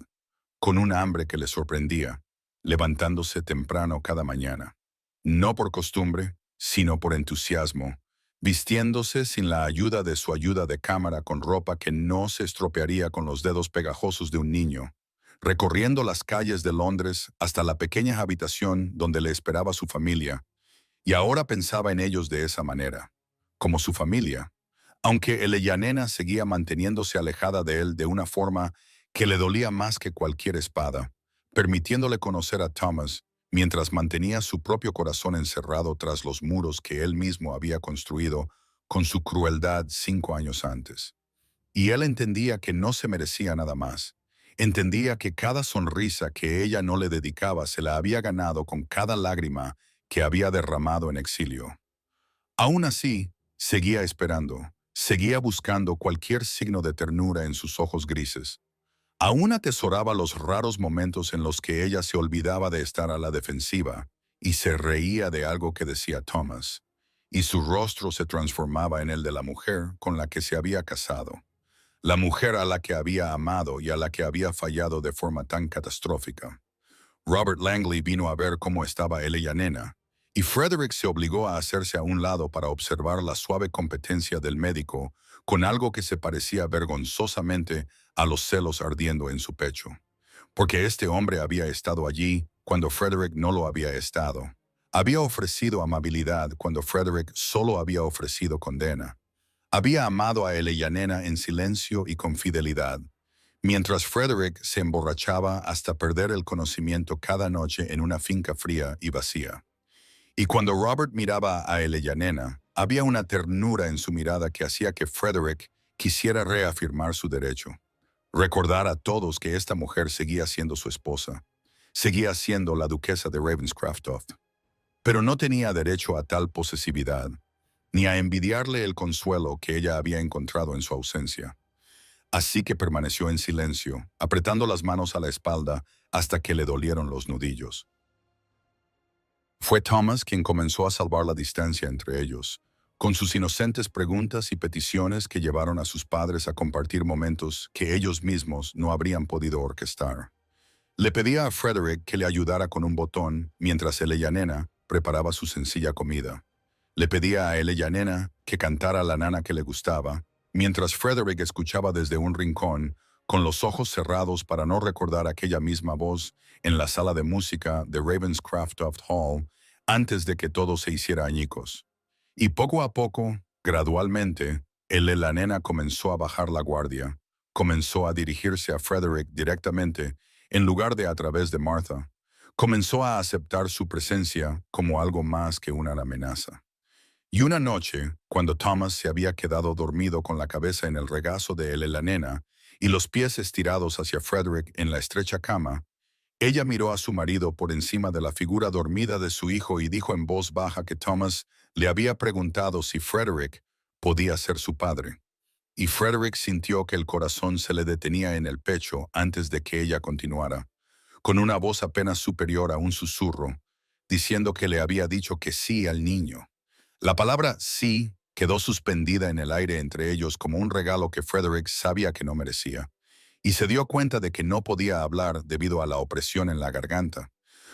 con un hambre que le sorprendía, levantándose temprano cada mañana. No por costumbre, sino por entusiasmo, vistiéndose sin la ayuda de su ayuda de cámara con ropa que no se estropearía con los dedos pegajosos de un niño, recorriendo las calles de Londres hasta la pequeña habitación donde le esperaba su familia, y ahora pensaba en ellos de esa manera, como su familia, aunque Eleyanena seguía manteniéndose alejada de él de una forma que le dolía más que cualquier espada, permitiéndole conocer a Thomas mientras mantenía su propio corazón encerrado tras los muros que él mismo había construido con su crueldad 5 años antes. Y él entendía que no se merecía nada más. Entendía que cada sonrisa que ella no le dedicaba se la había ganado con cada lágrima que había derramado en exilio. Aún así, seguía esperando, seguía buscando cualquier signo de ternura en sus ojos grises. Aún atesoraba los raros momentos en los que ella se olvidaba de estar a la defensiva y se reía de algo que decía Thomas, y su rostro se transformaba en el de la mujer con la que se había casado, la mujer a la que había amado y a la que había fallado de forma tan catastrófica. Robert Langley vino a ver cómo estaba Eleyanena, y Frederick se obligó a hacerse a un lado para observar la suave competencia del médico con algo que se parecía vergonzosamente a los celos ardiendo en su pecho. Porque este hombre había estado allí cuando Frederick no lo había estado. Había ofrecido amabilidad cuando Frederick solo había ofrecido condena. Había amado a Eleyanena en silencio y con fidelidad, mientras Frederick se emborrachaba hasta perder el conocimiento cada noche en una finca fría y vacía. Y cuando Robert miraba a Eleyanena, había una ternura en su mirada que hacía que Frederick quisiera reafirmar su derecho, recordar a todos que esta mujer seguía siendo su esposa, seguía siendo la duquesa de Ravenscroft, pero no tenía derecho a tal posesividad, ni a envidiarle el consuelo que ella había encontrado en su ausencia. Así que permaneció en silencio, apretando las manos a la espalda hasta que le dolieron los nudillos. Fue Thomas quien comenzó a salvar la distancia entre ellos, con sus inocentes preguntas y peticiones que llevaron a sus padres a compartir momentos que ellos mismos no habrían podido orquestar. Le pedía a Frederick que le ayudara con un botón mientras Eleyanena preparaba su sencilla comida. Le pedía a Eleyanena que cantara la nana que le gustaba, mientras Frederick escuchaba desde un rincón, con los ojos cerrados para no recordar aquella misma voz en la sala de música de Ravenscroft Hall antes de que todo se hiciera añicos. Y poco a poco, gradualmente, la nena comenzó a bajar la guardia, comenzó a dirigirse a Frederick directamente en lugar de a través de Martha. Comenzó a aceptar su presencia como algo más que una amenaza. Y una noche, cuando Thomas se había quedado dormido con la cabeza en el regazo de la nena y los pies estirados hacia Frederick en la estrecha cama, ella miró a su marido por encima de la figura dormida de su hijo y dijo en voz baja que Thomas le había preguntado si Frederick podía ser su padre. Y Frederick sintió que el corazón se le detenía en el pecho antes de que ella continuara, con una voz apenas superior a un susurro, diciendo que le había dicho que sí al niño. La palabra sí quedó suspendida en el aire entre ellos como un regalo que Frederick sabía que no merecía, y se dio cuenta de que no podía hablar debido a la opresión en la garganta.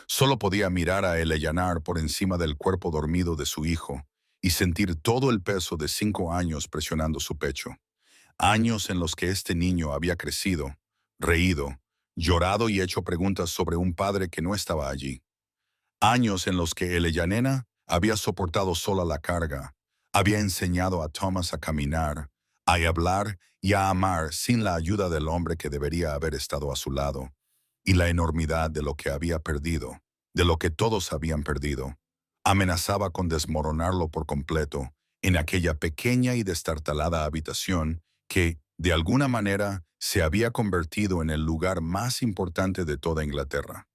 Solo podía mirar a Eleanor por encima del cuerpo dormido de su hijo y sentir todo el peso de 5 años presionando su pecho. Años en los que este niño había crecido, reído, llorado y hecho preguntas sobre un padre que no estaba allí. Años en los que Eleyanena había soportado sola la carga, había enseñado a Thomas a caminar, a hablar y a amar sin la ayuda del hombre que debería haber estado a su lado, y la enormidad de lo que había perdido, de lo que todos habían perdido, amenazaba con desmoronarlo por completo en aquella pequeña y destartalada habitación que, de alguna manera, se había convertido en el lugar más importante de toda Inglaterra.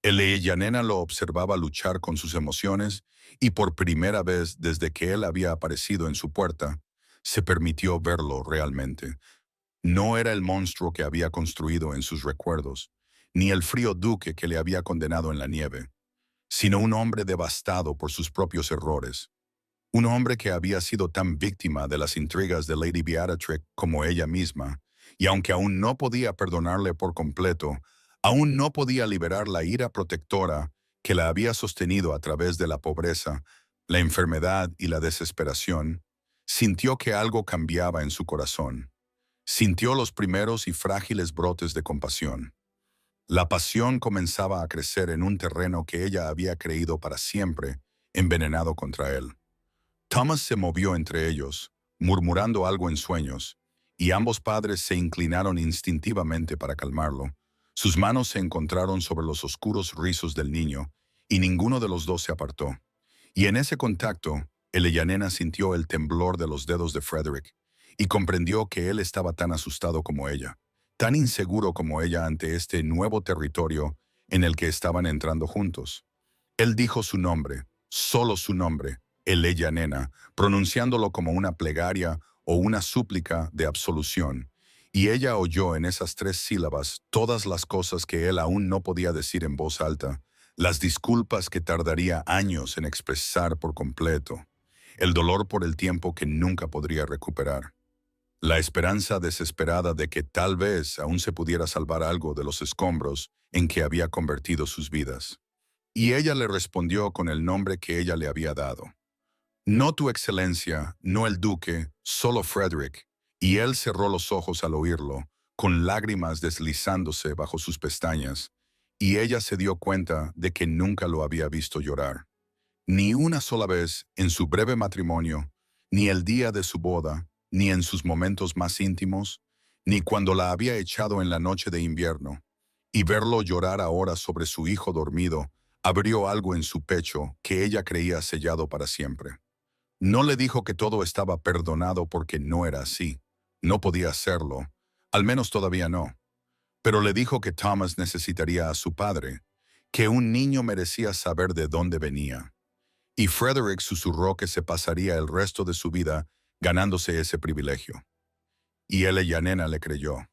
Eleyanena lo observaba luchar con sus emociones y por primera vez desde que él había aparecido en su puerta, se permitió verlo realmente. No era el monstruo que había construido en sus recuerdos, ni el frío duque que le había condenado en la nieve, sino un hombre devastado por sus propios errores. Un hombre que había sido tan víctima de las intrigas de Lady Beatrix como ella misma, y aunque aún no podía perdonarle por completo, aún no podía liberar la ira protectora que la había sostenido a través de la pobreza, la enfermedad y la desesperación, sintió que algo cambiaba en su corazón. Sintió los primeros y frágiles brotes de compasión. La pasión comenzaba a crecer en un terreno que ella había creído para siempre envenenado contra él. Thomas se movió entre ellos, murmurando algo en sueños, y ambos padres se inclinaron instintivamente para calmarlo. Sus manos se encontraron sobre los oscuros rizos del niño, y ninguno de los dos se apartó. Y en ese contacto, Eleyanena sintió el temblor de los dedos de Frederick, y comprendió que él estaba tan asustado como ella, tan inseguro como ella ante este nuevo territorio en el que estaban entrando juntos. Él dijo su nombre, solo su nombre, Eleyanena, pronunciándolo como una plegaria o una súplica de absolución, y ella oyó en esas 3 sílabas todas las cosas que él aún no podía decir en voz alta, las disculpas que tardaría años en expresar por completo, el dolor por el tiempo que nunca podría recuperar, la esperanza desesperada de que tal vez aún se pudiera salvar algo de los escombros en que había convertido sus vidas. Y ella le respondió con el nombre que ella le había dado. No tu excelencia, no el duque, solo Frederick. Y él cerró los ojos al oírlo, con lágrimas deslizándose bajo sus pestañas, y ella se dio cuenta de que nunca lo había visto llorar. Ni una sola vez en su breve matrimonio, ni el día de su boda, ni en sus momentos más íntimos, ni cuando la había echado en la noche de invierno. Y verlo llorar ahora sobre su hijo dormido, abrió algo en su pecho que ella creía sellado para siempre. No le dijo que todo estaba perdonado porque no era así. No podía hacerlo, al menos todavía no. Pero le dijo que Thomas necesitaría a su padre, que un niño merecía saber de dónde venía. Y Frederick susurró que se pasaría el resto de su vida ganándose ese privilegio. Y Eleyanena le creyó.